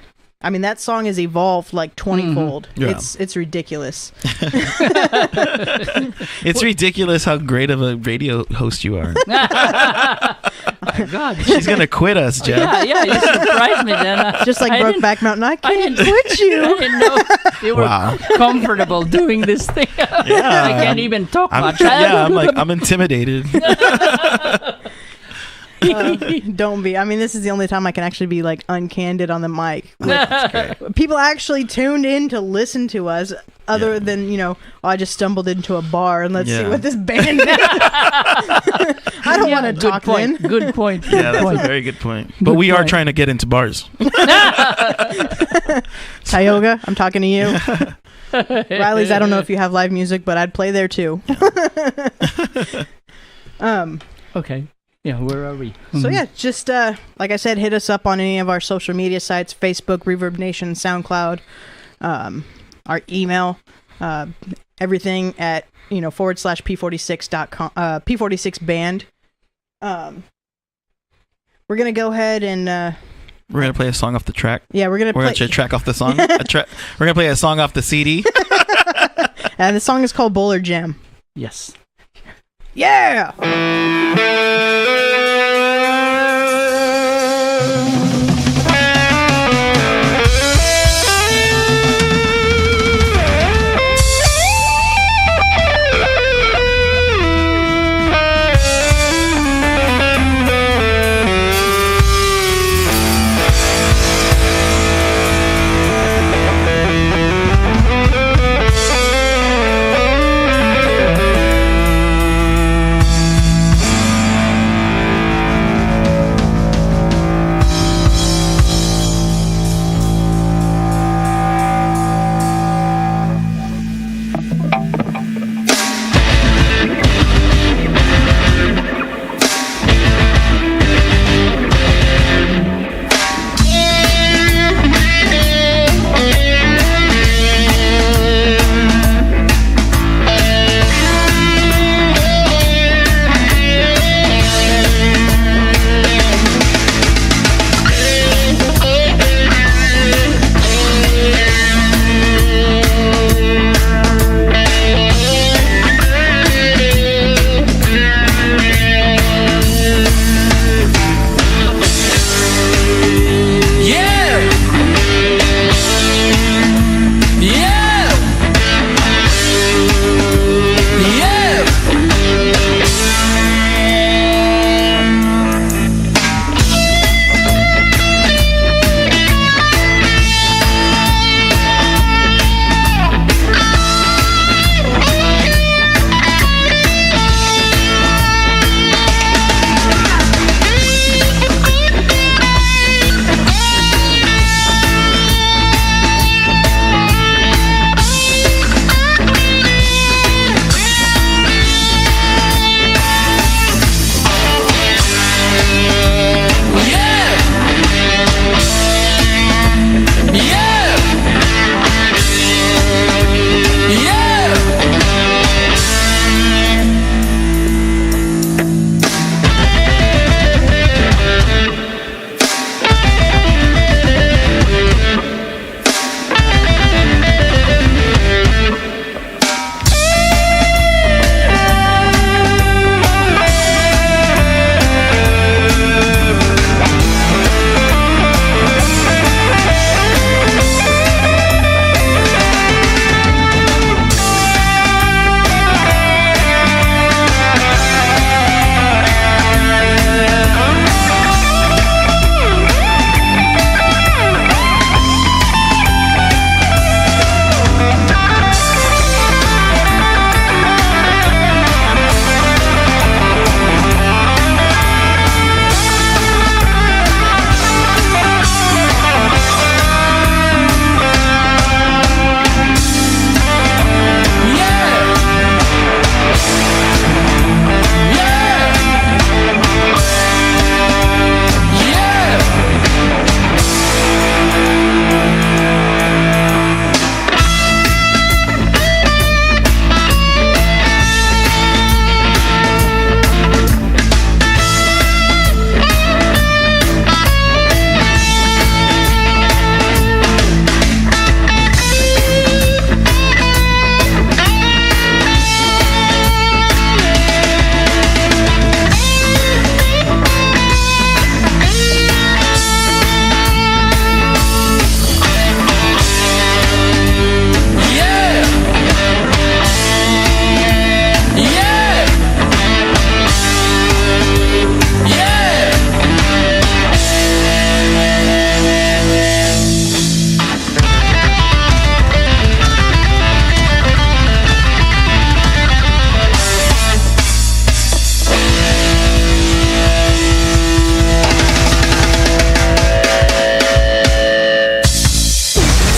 A: I mean, that song has evolved like 20-fold.
B: Yeah.
A: It's ridiculous.
B: It's ridiculous how great of a radio host you are.
C: My God,
B: she's gonna quit us, Jeff.
C: Yeah, you surprised me then.
A: Just like Brokeback Mountain, I can't quit you.
C: I didn't know you were comfortable doing this thing.
B: Yeah,
C: I can't even talk much.
B: I'm intimidated.
A: Don't be. I mean, this is the only time I can actually be like uncandid on the mic.
B: That's great.
A: People actually tuned in to listen to us, other than I just stumbled into a bar and let's see what this band. I don't want to talk. Then.
C: Good point.
B: Yeah, that's a very good point. But we are trying to get into bars.
A: Tioga, I'm talking to you. Riley's. I don't know if you have live music, but I'd play there too.
C: Okay. Yeah, where are we?
A: So yeah, just like I said, hit us up on any of our social media sites: Facebook, Reverb Nation, SoundCloud, our email, everything at /P46.com, P46band. We're gonna go ahead and
B: we're gonna play a song off the track.
A: Yeah, we're gonna play
B: a track off the song. We're gonna play a song off the CD.
A: And the song is called Bullard Jam.
C: Yes.
A: Yeah.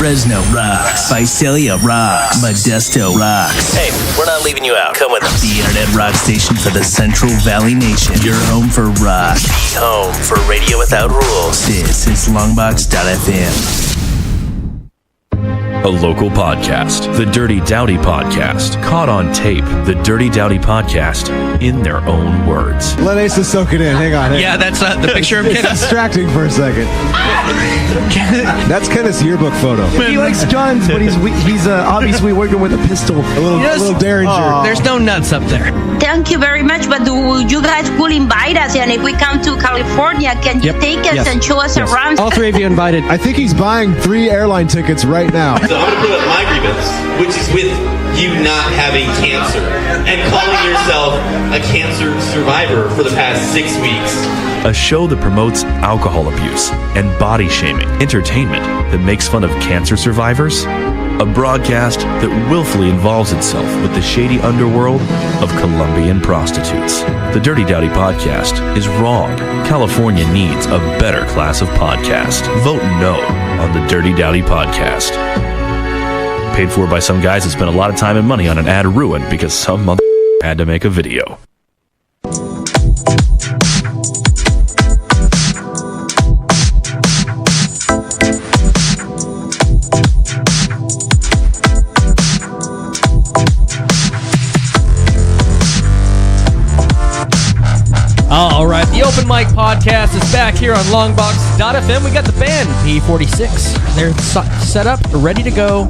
E: Fresno rocks. Visalia rocks. Modesto rocks.
F: Hey, we're not leaving you out. Come with us.
E: The internet rock station for the Central Valley Nation. Your home for rock.
F: The home for radio without rules.
E: This is Longbox.FM.
G: A local podcast, the Dirty Dowdy Podcast. Caught on tape, the Dirty Dowdy Podcast, in their own words.
H: Let Asa soak it in. Hang on.
B: Yeah, that's the picture of
H: It's
B: Kenneth.
H: distracting for a second. That's Kenneth's yearbook photo.
I: He likes guns, but he's obviously working with a pistol.
H: A little Derringer.
D: There's no nuts up there.
J: Thank you very much, but you guys will invite us, and if we come to California, can you take us and show us around?
I: All three of you invited.
H: I think he's buying 3 airline tickets right now.
K: So I'm going to put up my grievance, which is with you not having cancer and calling yourself a cancer survivor for the past 6 weeks.
G: A show that promotes alcohol abuse and body shaming, entertainment that makes fun of cancer survivors, a broadcast that willfully involves itself with the shady underworld of Colombian prostitutes. The Dirty Dowdy Podcast is wrong. California needs a better class of podcast. Vote no on the Dirty Dowdy Podcast. Paid for by some guys that spent a lot of time and money on an ad ruined because some mother had to make a video.
D: All right, the Open Mic Podcast is back here on Longbox.FM. We got the band P46. They're set up, ready to go.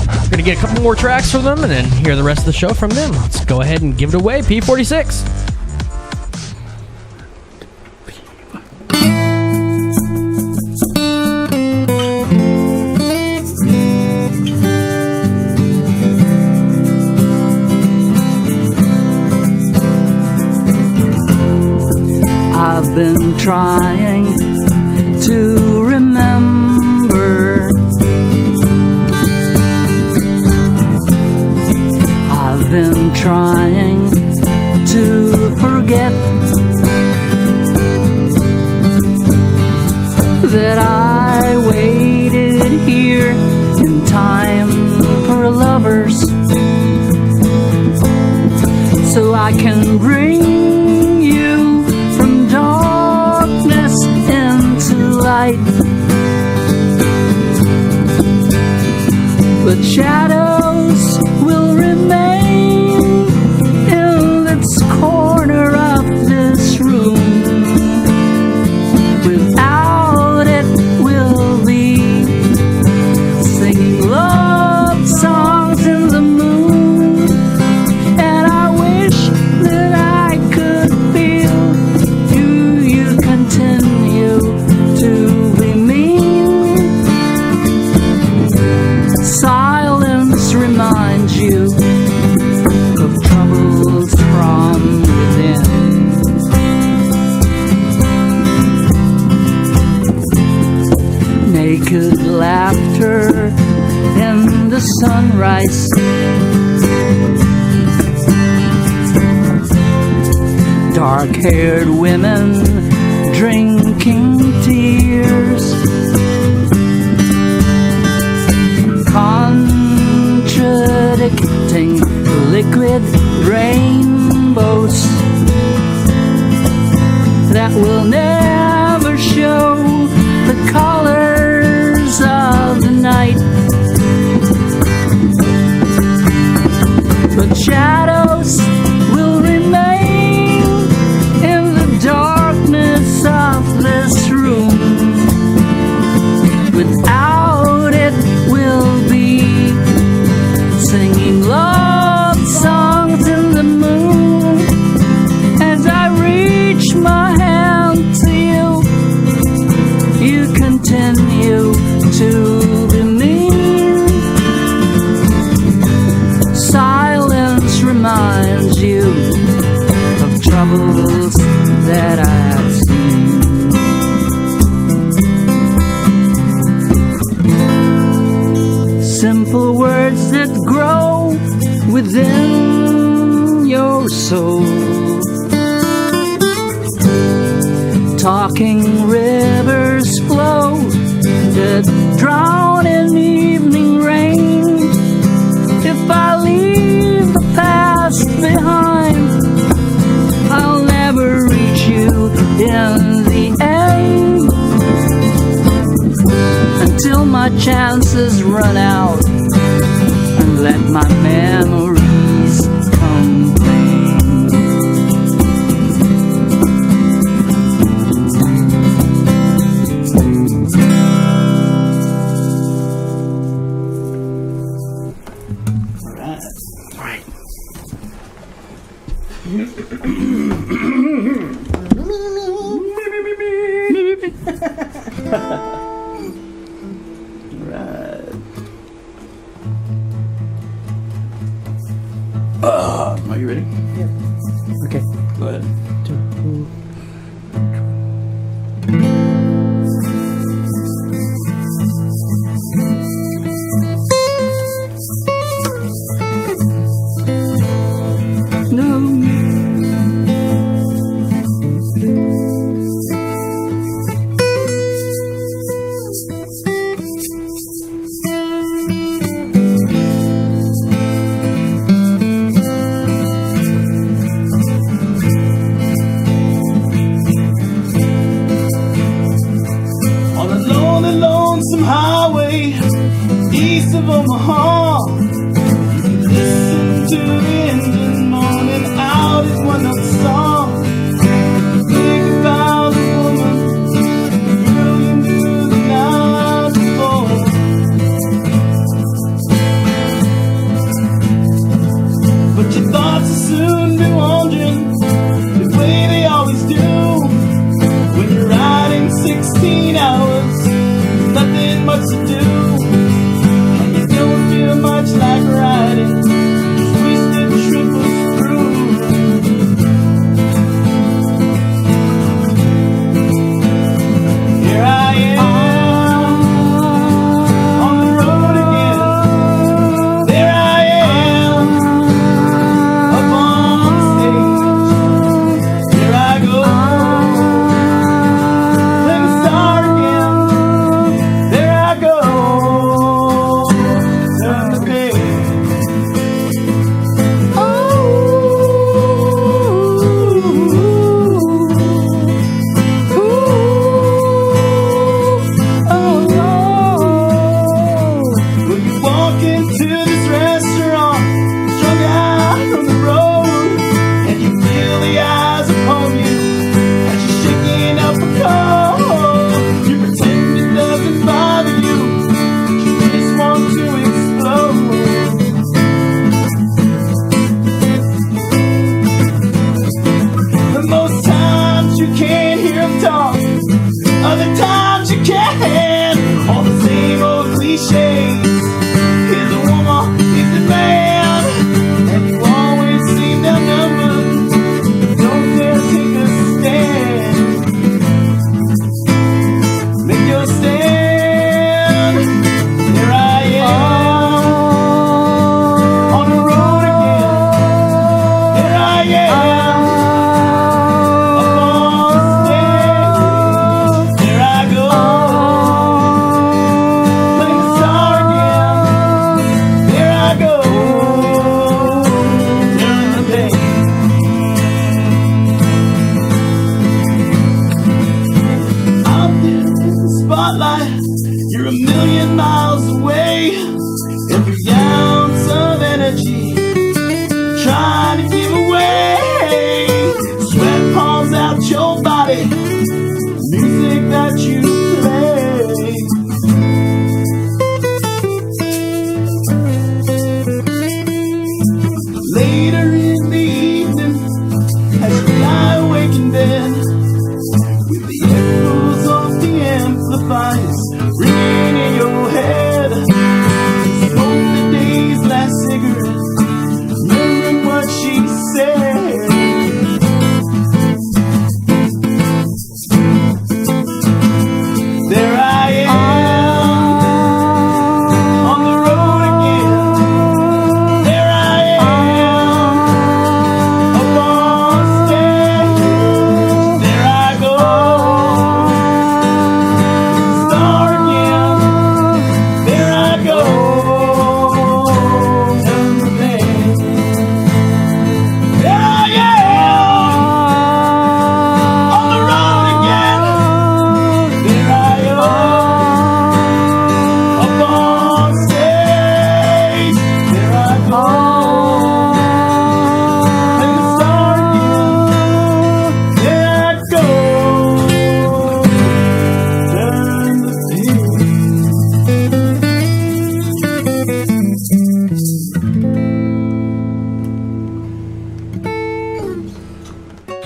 D: We're going to get a couple more tracks from them and then hear the rest of the show from them. Let's go ahead and give it away. P46.
C: I've been trying to remember. I've been trying to forget that I waited here in time for lovers, so I can bring you from darkness into light. But shadows will remain in this corner of this room. Without it, we'll be singing love songs in the moon. And I wish that I could feel you continue to be mean. Silence reminds you of troubles from within. Naked laughter in the sunrise. Dark-haired women drinking tears. Contradicting liquid rainbows that will never show the colors of the night. But shadows will remain in the darkness of this room. Without it, we'll be singing love songs in the moon. As I reach my hand to you, you continue to be mean. Silence reminds you of troubles that I've seen. Simple words that grow within your soul. Talking rivers flow that drown in evil if I leave the past behind, I'll never reach you in the end. Until my chances run out and let my memories complain.
B: Right. Are you ready?
C: Yeah. Okay.
B: Go ahead.
L: Lonesome highway east of Omaha, listen to the engine moaning out his one-note song. Think about a woman, the girl you knew the night before. But your thoughts will soon be wandering the way they always do when you're riding 16 hours. Nothing much to do, and you don't feel much like riding. Twisted triple screw. Here I am on the road again. There I am up on stage. Here I go. Let me start again. There I go.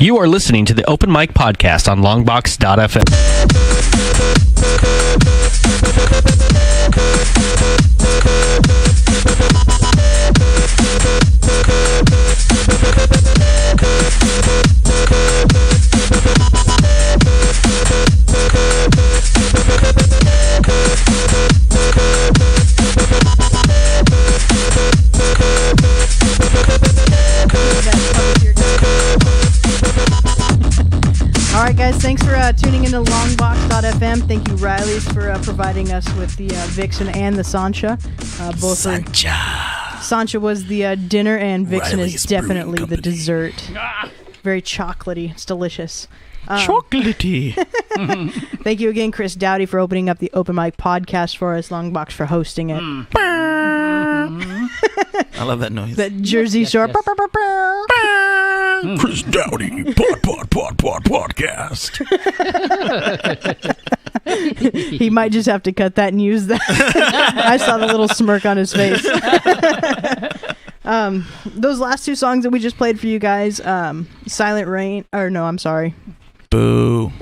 D: You are listening to the Open Mic Podcast on Longbox.FM.
A: All right, guys, thanks for tuning into Longbox.FM. Thank you, Riley's, for providing us with the Vixen and the Sancha. Sancha was the dinner, and Vixen
B: Riley's
A: is definitely the dessert. Very chocolatey. It's delicious.
B: Chocolatey.
A: Thank you again, Chris Dowdy, for opening up the Open Mic Podcast for us, Longbox for hosting it.
B: I love that noise.
A: That Jersey Shore.
B: Chris Dowdy, podcast.
A: He might just have to cut that and use that. I saw the little smirk on his face. Those last two songs that we just played for you guys, Silent Rain, or no, I'm sorry.
B: Boo.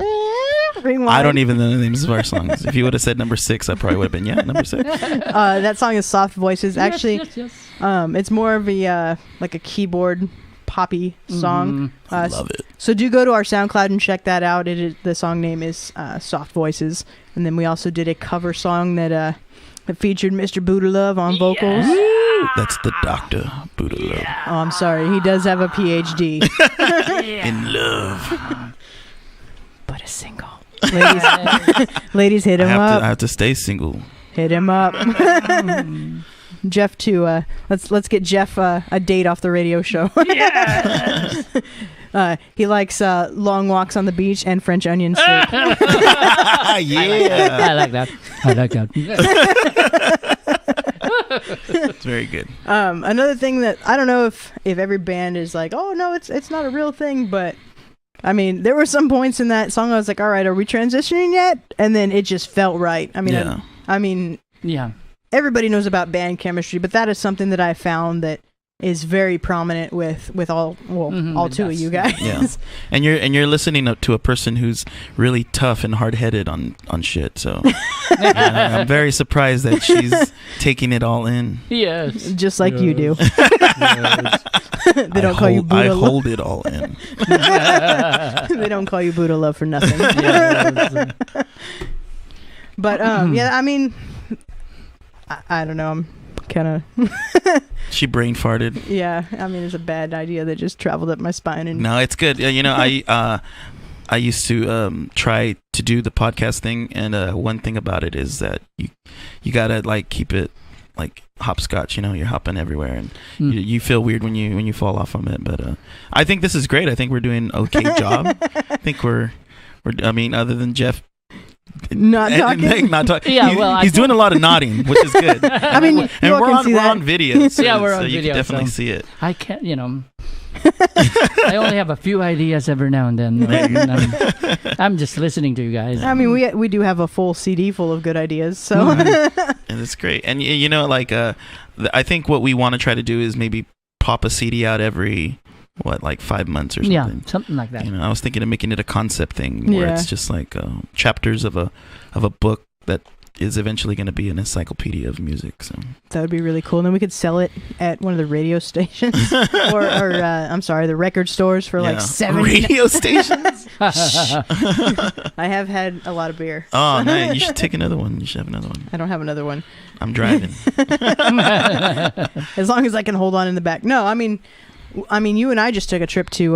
A: Rewind.
B: I don't even know the names of our songs. If you would have said number 6, I probably would have been, number 6.
A: That song is Soft Voices. Actually,
C: Yes.
A: it's more of a like a keyboard poppy song.
B: Love it.
A: So do go to our SoundCloud and check that out. The song name is Soft Voices. And then we also did a cover song that featured Mr. Buddah Love on vocals.
B: That's the Dr. Buddah Love.
A: Oh, I'm sorry. He does have a PhD.
B: In love.
A: But a single. Ladies, hit him up.
B: I have to stay single.
A: Hit him up. Jeff too. Let's get Jeff a date off the radio show.
C: Yes.
A: He likes long walks on the beach and French onion soup.
B: Yeah.
C: I like that.
B: It's very good.
A: Another thing that I don't know if every band is like, oh no, it's not a real thing, but I mean, there were some points in that song I was like, all right, are we transitioning yet? And then it just felt right. I mean,
C: Yeah.
A: Everybody knows about band chemistry, but that is something that I found that is very prominent with all two of you guys.
B: Yeah. And you're listening to a person who's really tough and hard-headed on shit. So I'm very surprised that she's taking it all in.
C: Yes.
A: Just like you do.
C: Yes.
A: They don't call you Buddah
B: I
A: Love.
B: hold it all in.
A: They don't call you Buddah Love for nothing.
C: Yes.
A: But yeah, I mean, I don't know. I'm kind of
B: She brain farted.
A: yeah. I mean, it's a bad idea that just traveled up my spine. And
B: No, it's good. You know, I used to try to do the podcast thing, and one thing about it is that you gotta like keep it like hopscotch. You know, you're hopping everywhere, and you feel weird when you fall off from it. But I think this is great. I think we're doing an okay job. I think we're. I mean, other than Jeff.
A: not talking.
B: Not talking.
C: Yeah,
B: he's doing a lot of nodding, which is good.
A: I mean,
B: and
A: we're
B: on video. So,
C: Yeah, we're on
B: so you
C: video,
B: can definitely
C: so-
B: see it.
C: I can't, I only have a few ideas every now and then. And I'm just listening to you guys.
A: I mean, we do have a full CD full of good ideas. So
B: And it's great. And you know, like I think what we want to try to do is maybe pop a CD out every like 5 months or something.
C: Yeah, something like that.
B: You know, I was thinking of making it a concept thing where
A: Yeah.
B: it's just like chapters of a book that is eventually going to be an encyclopedia of music. So
A: that would be really cool. And then we could sell it at one of the radio stations, or I'm sorry, the record stores for like $70.
B: radio stations.
A: I have had a lot of beer.
B: Oh, nice! You should take another one. You should have another one.
A: I don't have another one.
B: I'm driving.
A: As long as I can hold on in the back. No, I mean, you and I just took a trip to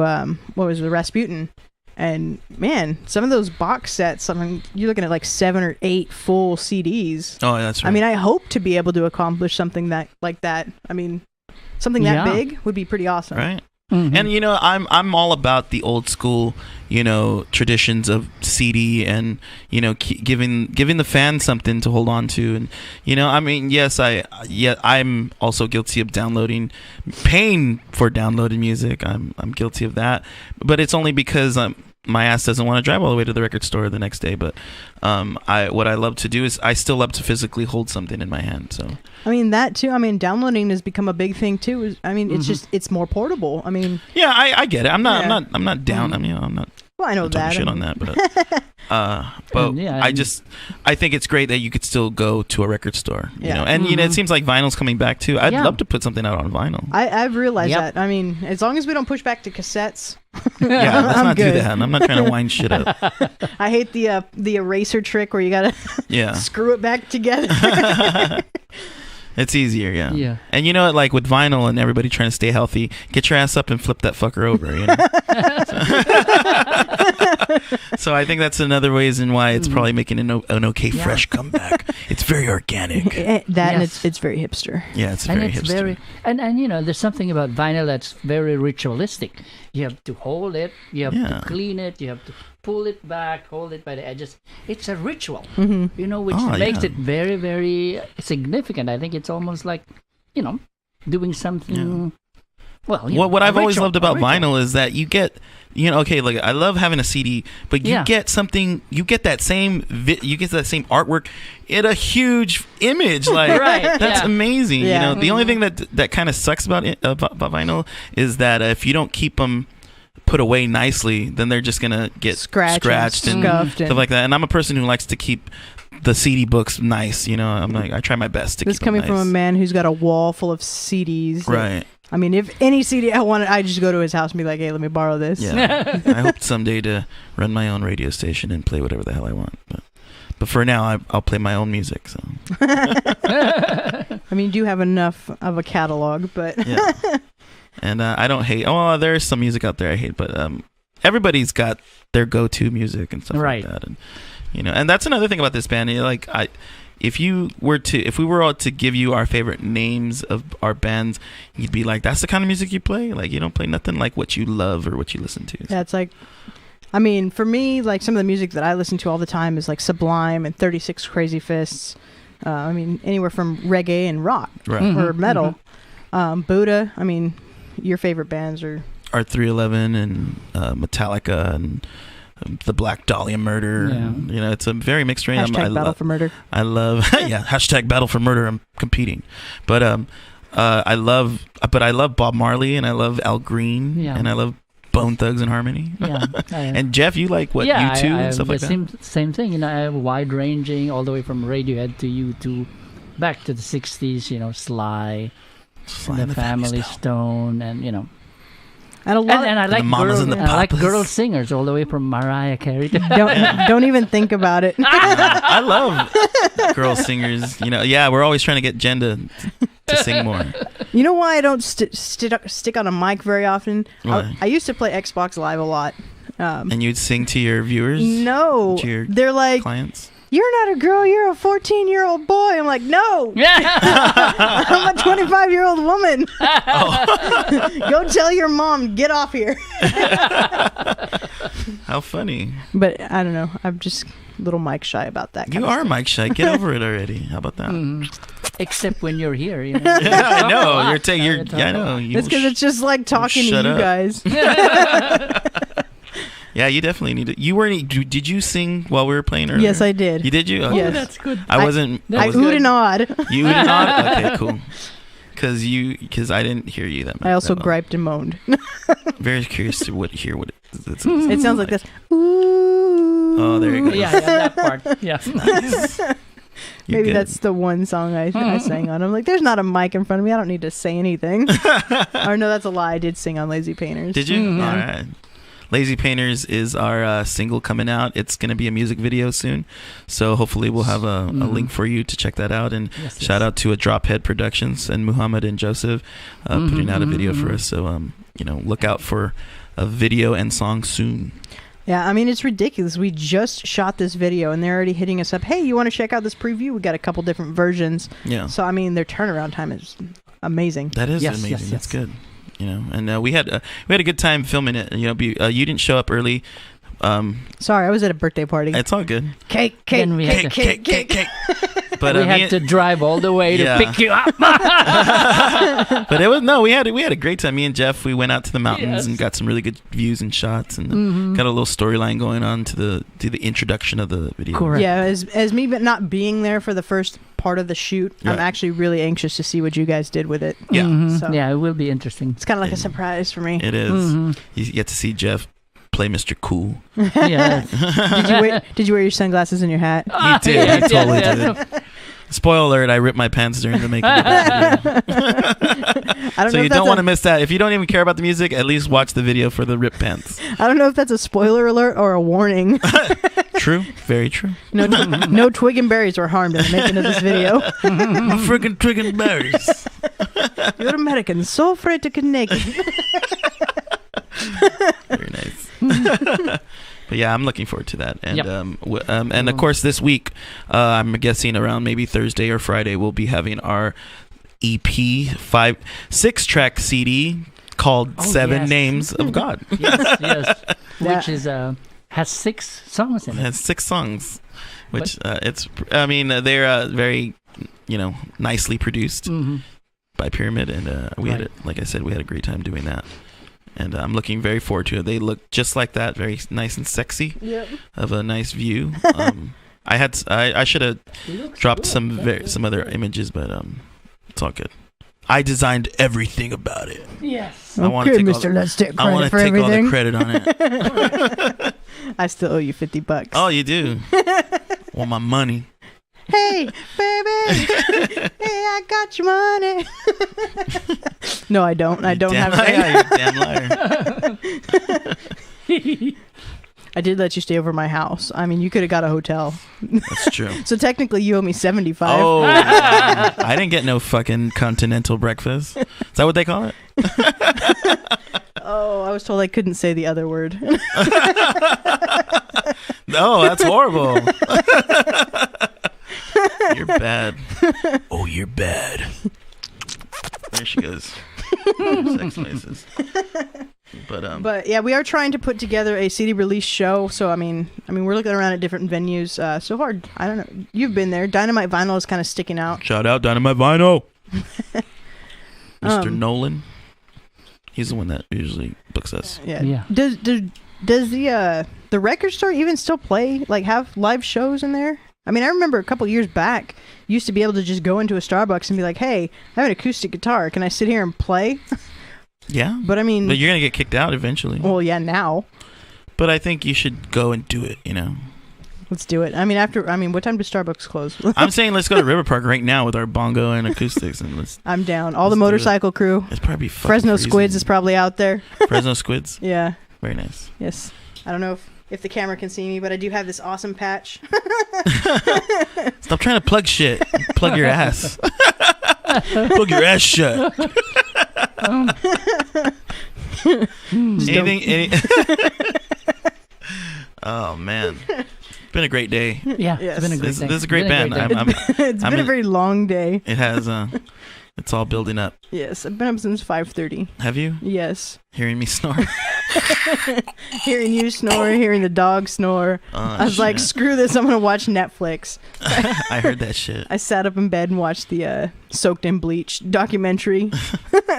A: what was the Rasputin, and man, some of those box sets. I mean, you're looking at like 7 or 8 full CDs.
B: Oh, that's right.
A: I mean, I hope to be able to accomplish something like that. I mean, something that big would be pretty awesome.
B: Right. Mm-hmm. And you know, I'm all about the old school, you know, traditions of CD and, you know, giving the fans something to hold on to. And you know, I mean, yes, I'm also guilty of paying for downloaded music. I'm guilty of that, but it's only because my ass doesn't want to drive all the way to the record store the next day. But what I love to do is I still love to physically hold something in my hand. So
A: I mean that too. I mean downloading has become a big thing too. I mean it's more portable. I mean
B: I get it. I'm not down. I mean I'm not.
A: Well, I know that.
B: Shit on that, but I think it's great that you could still go to a record store. You know, and it seems like vinyl's coming back too. I'd love to put something out on vinyl.
A: I've realized that. I mean, as long as we don't push back to cassettes.
B: Let's not do that. I'm not trying to wind shit up.
A: I hate the eraser trick where you gotta screw it back together.
B: It's easier, yeah. And you know what, like with vinyl and everybody trying to stay healthy, get your ass up and flip that fucker over, you know? So I think that's another reason why it's probably making an okay fresh comeback. It's very organic.
A: And it's very hipster.
B: Yeah, it's very hipster.
C: And you know, there's something about vinyl that's very ritualistic. You have to hold it, you have to clean it, you have to pull it back, hold it by the edges. It's a ritual, you know, which makes it very, very significant. I think it's almost like, you know, doing something. Well,
B: what I've always loved about vinyl is that you get, you know, okay, like I love having a CD, but you get something, you get that same artwork in a huge image, like that's amazing. You know, the only thing that kind of sucks about vinyl is that if you don't keep them put away nicely, then they're just gonna get scratched and
A: scuffed
B: stuff like that. And I'm a person who likes to keep the CD books nice. You know, I try my best to.
A: This
B: keep
A: coming
B: them
A: from
B: nice.
A: a man who's got a wall full of CDs.
B: Right.
A: I mean, if any CD I wanted, I just go to his house and be like, "Hey, let me borrow this."
B: Yeah. I hope someday to run my own radio station and play whatever the hell I want. But for now, I'll play my own music. So.
A: I mean, you do have enough of a catalog, but.
B: Yeah. And I don't hate. Oh, there's some music out there I hate, but everybody's got their go-to music and stuff like that. And you know, and that's another thing about this band. You know, like if we were all to give you our favorite names of our bands, you'd be like, that's the kind of music you play. Like you don't play nothing like what you love or what you listen to.
A: That's like, I mean, for me, like some of the music that I listen to all the time is like Sublime and 36 Crazy Fists. I mean, anywhere from reggae and rock or metal. Buddah. I mean. Your favorite bands are
B: 311 and Metallica and the Black Dahlia Murder.
A: Yeah.
B: You know, it's a very mixed range.
A: Battle for Murder.
B: I love Battle for Murder. I'm competing, but I love Bob Marley and I love Al Green and I love Bone Thugs and Harmony. Yeah, and Jeff, you like what U2 and stuff like that?
C: Same thing. You know, I have wide ranging all the way from Radiohead to U2, back to the '60s. You know, Sly. The Family Stone, and you know, and I like girl singers all the way from Mariah Carey.
A: Don't even think about it.
B: I love girl singers. You know, we're always trying to get Jen to sing more.
A: You know why I don't stick on a mic very often? I used to play Xbox Live a lot.
B: And you'd sing to your viewers?
A: No,
B: they're like clients.
A: You're not a girl, you're a 14-year-old boy. I'm like, no. I'm a 25-year-old woman. Go tell your mom, get off here.
B: How funny.
A: But I don't know. I'm just a little mic shy about that.
B: You are mic shy. Get over it already. How about that?
C: Except when you're here. You know?
B: Yeah, I know. I know.
A: It's because it's just like talking to you guys.
B: Yeah, you definitely need to. Did you sing while we were playing earlier?
A: Yes, I did.
B: You did? You?
A: Yes.
C: Oh, that's good.
B: I wasn't.
A: I oohed and awed.
B: You oohed and awed? Okay, cool. Because I didn't hear you that much.
A: I also griped and moaned.
B: Very curious to hear what it
A: sounds like this. Ooh.
B: Oh, there you go.
C: Yeah, that part. Yeah.
B: Nice.
A: Maybe that's the one song I sang on. I'm like, there's not a mic in front of me. I don't need to say anything. Or no, that's a lie. I did sing on Lazy Painters.
B: Did you? All right. Lazy Painters is our single coming out. It's going to be a music video soon. So hopefully we'll have a link for you to check that out. And shout out to Drophead Productions and Muhammad and Joseph putting out a video for us. So, look out for a video and song soon.
A: Yeah, I mean, it's ridiculous. We just shot this video and they're already hitting us up. Hey, you want to check out this preview? We got a couple different versions. Yeah. So, I mean, their turnaround time is amazing.
B: That is amazing. Yes. That's good. And we had a good time filming it. You didn't show up early.
A: Sorry, I was at a birthday party.
B: It's all good.
A: Cake.
B: But
C: we had to drive all the way to pick you up.
B: But we had a great time. Me and Jeff, we went out to the mountains and got some really good views and shots, and got a little storyline going on to the introduction of the video.
A: Correct. Yeah, as me not being there for the first part of the shoot, I'm actually really anxious to see what you guys did with it.
B: Yeah,
A: so
C: yeah, it will be interesting.
A: It's kind of like a surprise for me.
B: It is. You get to see Jeff play Mr. Cool.
C: Yeah.
A: Did you wear your sunglasses and your hat?
B: You did. I totally did. Spoiler alert, I ripped my pants during the making of the video. So you don't want to miss that. If you don't even care about the music, at least watch the video for the ripped pants.
A: I don't know if that's a spoiler alert or a warning.
B: True. Very true.
A: No twig and berries were harmed in the making of this video.
B: Friggin' twig and berries.
A: You're American, so afraid to get naked.
B: Very nice. But yeah, I'm looking forward to that. And and of course this week, I'm guessing around maybe Thursday or Friday, we'll be having our EP 6-track CD called Seven Names of God.
C: Yes. Which is has 6 songs in it.
B: It has 6 songs, which they're very nicely produced by Pyramid, and we had like I said, we had a great time doing that. And I'm looking very forward to it. They look just like that, very nice and sexy. Yep. Of a nice view. I should have dropped some other images, but it's all good. I designed everything about it.
A: Yes.
B: I want to take all the credit on it.
A: I still owe you $50.
B: Oh, you do? Want my money?
A: Hey, baby. Hey, I got your money. No, I don't. I don't have it.
B: Yeah, you're a damn liar.
A: I did let you stay over my house. I mean, you could have got a hotel.
B: That's true.
A: So technically, you owe me $75.
B: Oh, I didn't get no fucking continental breakfast. Is that what they call it?
A: Oh, I was told I couldn't say the other word.
B: No, that's horrible. You're bad. Oh, you're bad. There she goes. Sex faces.
A: But yeah, we are trying to put together a CD release show. So I mean, we're looking around at different venues. So far, I don't know. You've been there. Dynamite Vinyl is kind of sticking out.
B: Shout out Dynamite Vinyl. Mr. Nolan. He's the one that usually books us.
A: Yeah. Does the record store even still play, like, have live shows in there? I mean, I remember a couple years back, you used to be able to just go into a Starbucks and be like, hey, I have an acoustic guitar. Can I sit here and play?
B: Yeah.
A: But I mean...
B: But you're going to get kicked out eventually.
A: Well, yeah, now.
B: But I think you should go and do it,
A: Let's do it. I mean, what time does Starbucks close?
B: I'm saying let's go to River Park right now with our bongo and acoustics. And
A: I'm down. All the motorcycle crew.
B: It's probably
A: Fresno Squids is probably out there.
B: Fresno Squids?
A: Yeah.
B: Very nice.
A: Yes. I don't know if the camera can see me, but I do have this awesome patch.
B: Stop trying to plug shit. Plug your ass. Plug your ass shut. Oh, man. It's been a great day.
C: Yeah, it's been a great day.
B: This is a great band.
A: It's been a very long day.
B: It has. It's all building up.
A: Yes, I've been up since 5:30.
B: Have you?
A: Yes.
B: Hearing me snore?
A: Hearing you snore, hearing the dog snore. I was like, screw this, I'm going to watch Netflix.
B: I heard that shit.
A: I sat up in bed and watched the Soaked in Bleach documentary.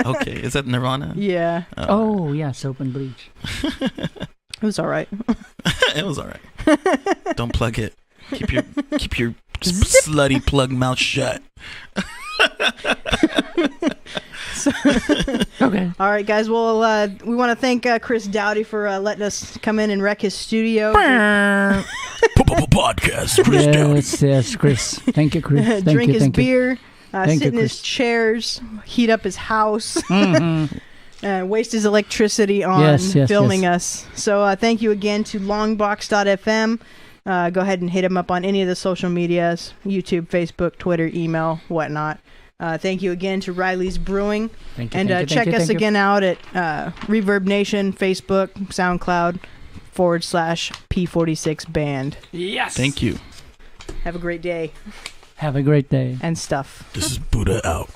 B: Okay, is that Nirvana?
A: Yeah.
C: Oh, yeah, Soap and Bleach.
A: It was all right.
B: It was all right. Don't plug it. Keep your slutty plug mouth shut.
C: Okay.
A: All right, guys. Well, we want to thank Chris Dowdy for letting us come in and wreck his studio.
B: Podcast, Chris Dowdy.
C: Yes, Chris. Thank you, Chris.
A: Drink his beer, sit in his chairs, heat up his house, waste his electricity on filming us. So thank you again to Longbox.FM. Go ahead and hit him up on any of the social medias, YouTube, Facebook, Twitter, email, whatnot. Thank you again to Riley's Brewing.
C: Thank you.
A: And check us again out at Reverb Nation, Facebook, SoundCloud, /P46 Band.
C: Yes.
B: Thank you.
A: Have a great day.
C: Have a great day.
A: And stuff.
B: This is Buddah out.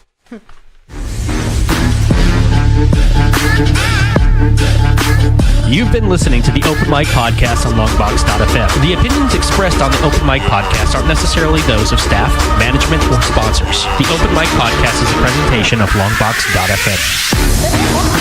D: You've been listening to the Open Mic Podcast on Longbox.FM. The opinions expressed on the Open Mic Podcast aren't necessarily those of staff, management, or sponsors. The Open Mic Podcast is a presentation of Longbox.FM.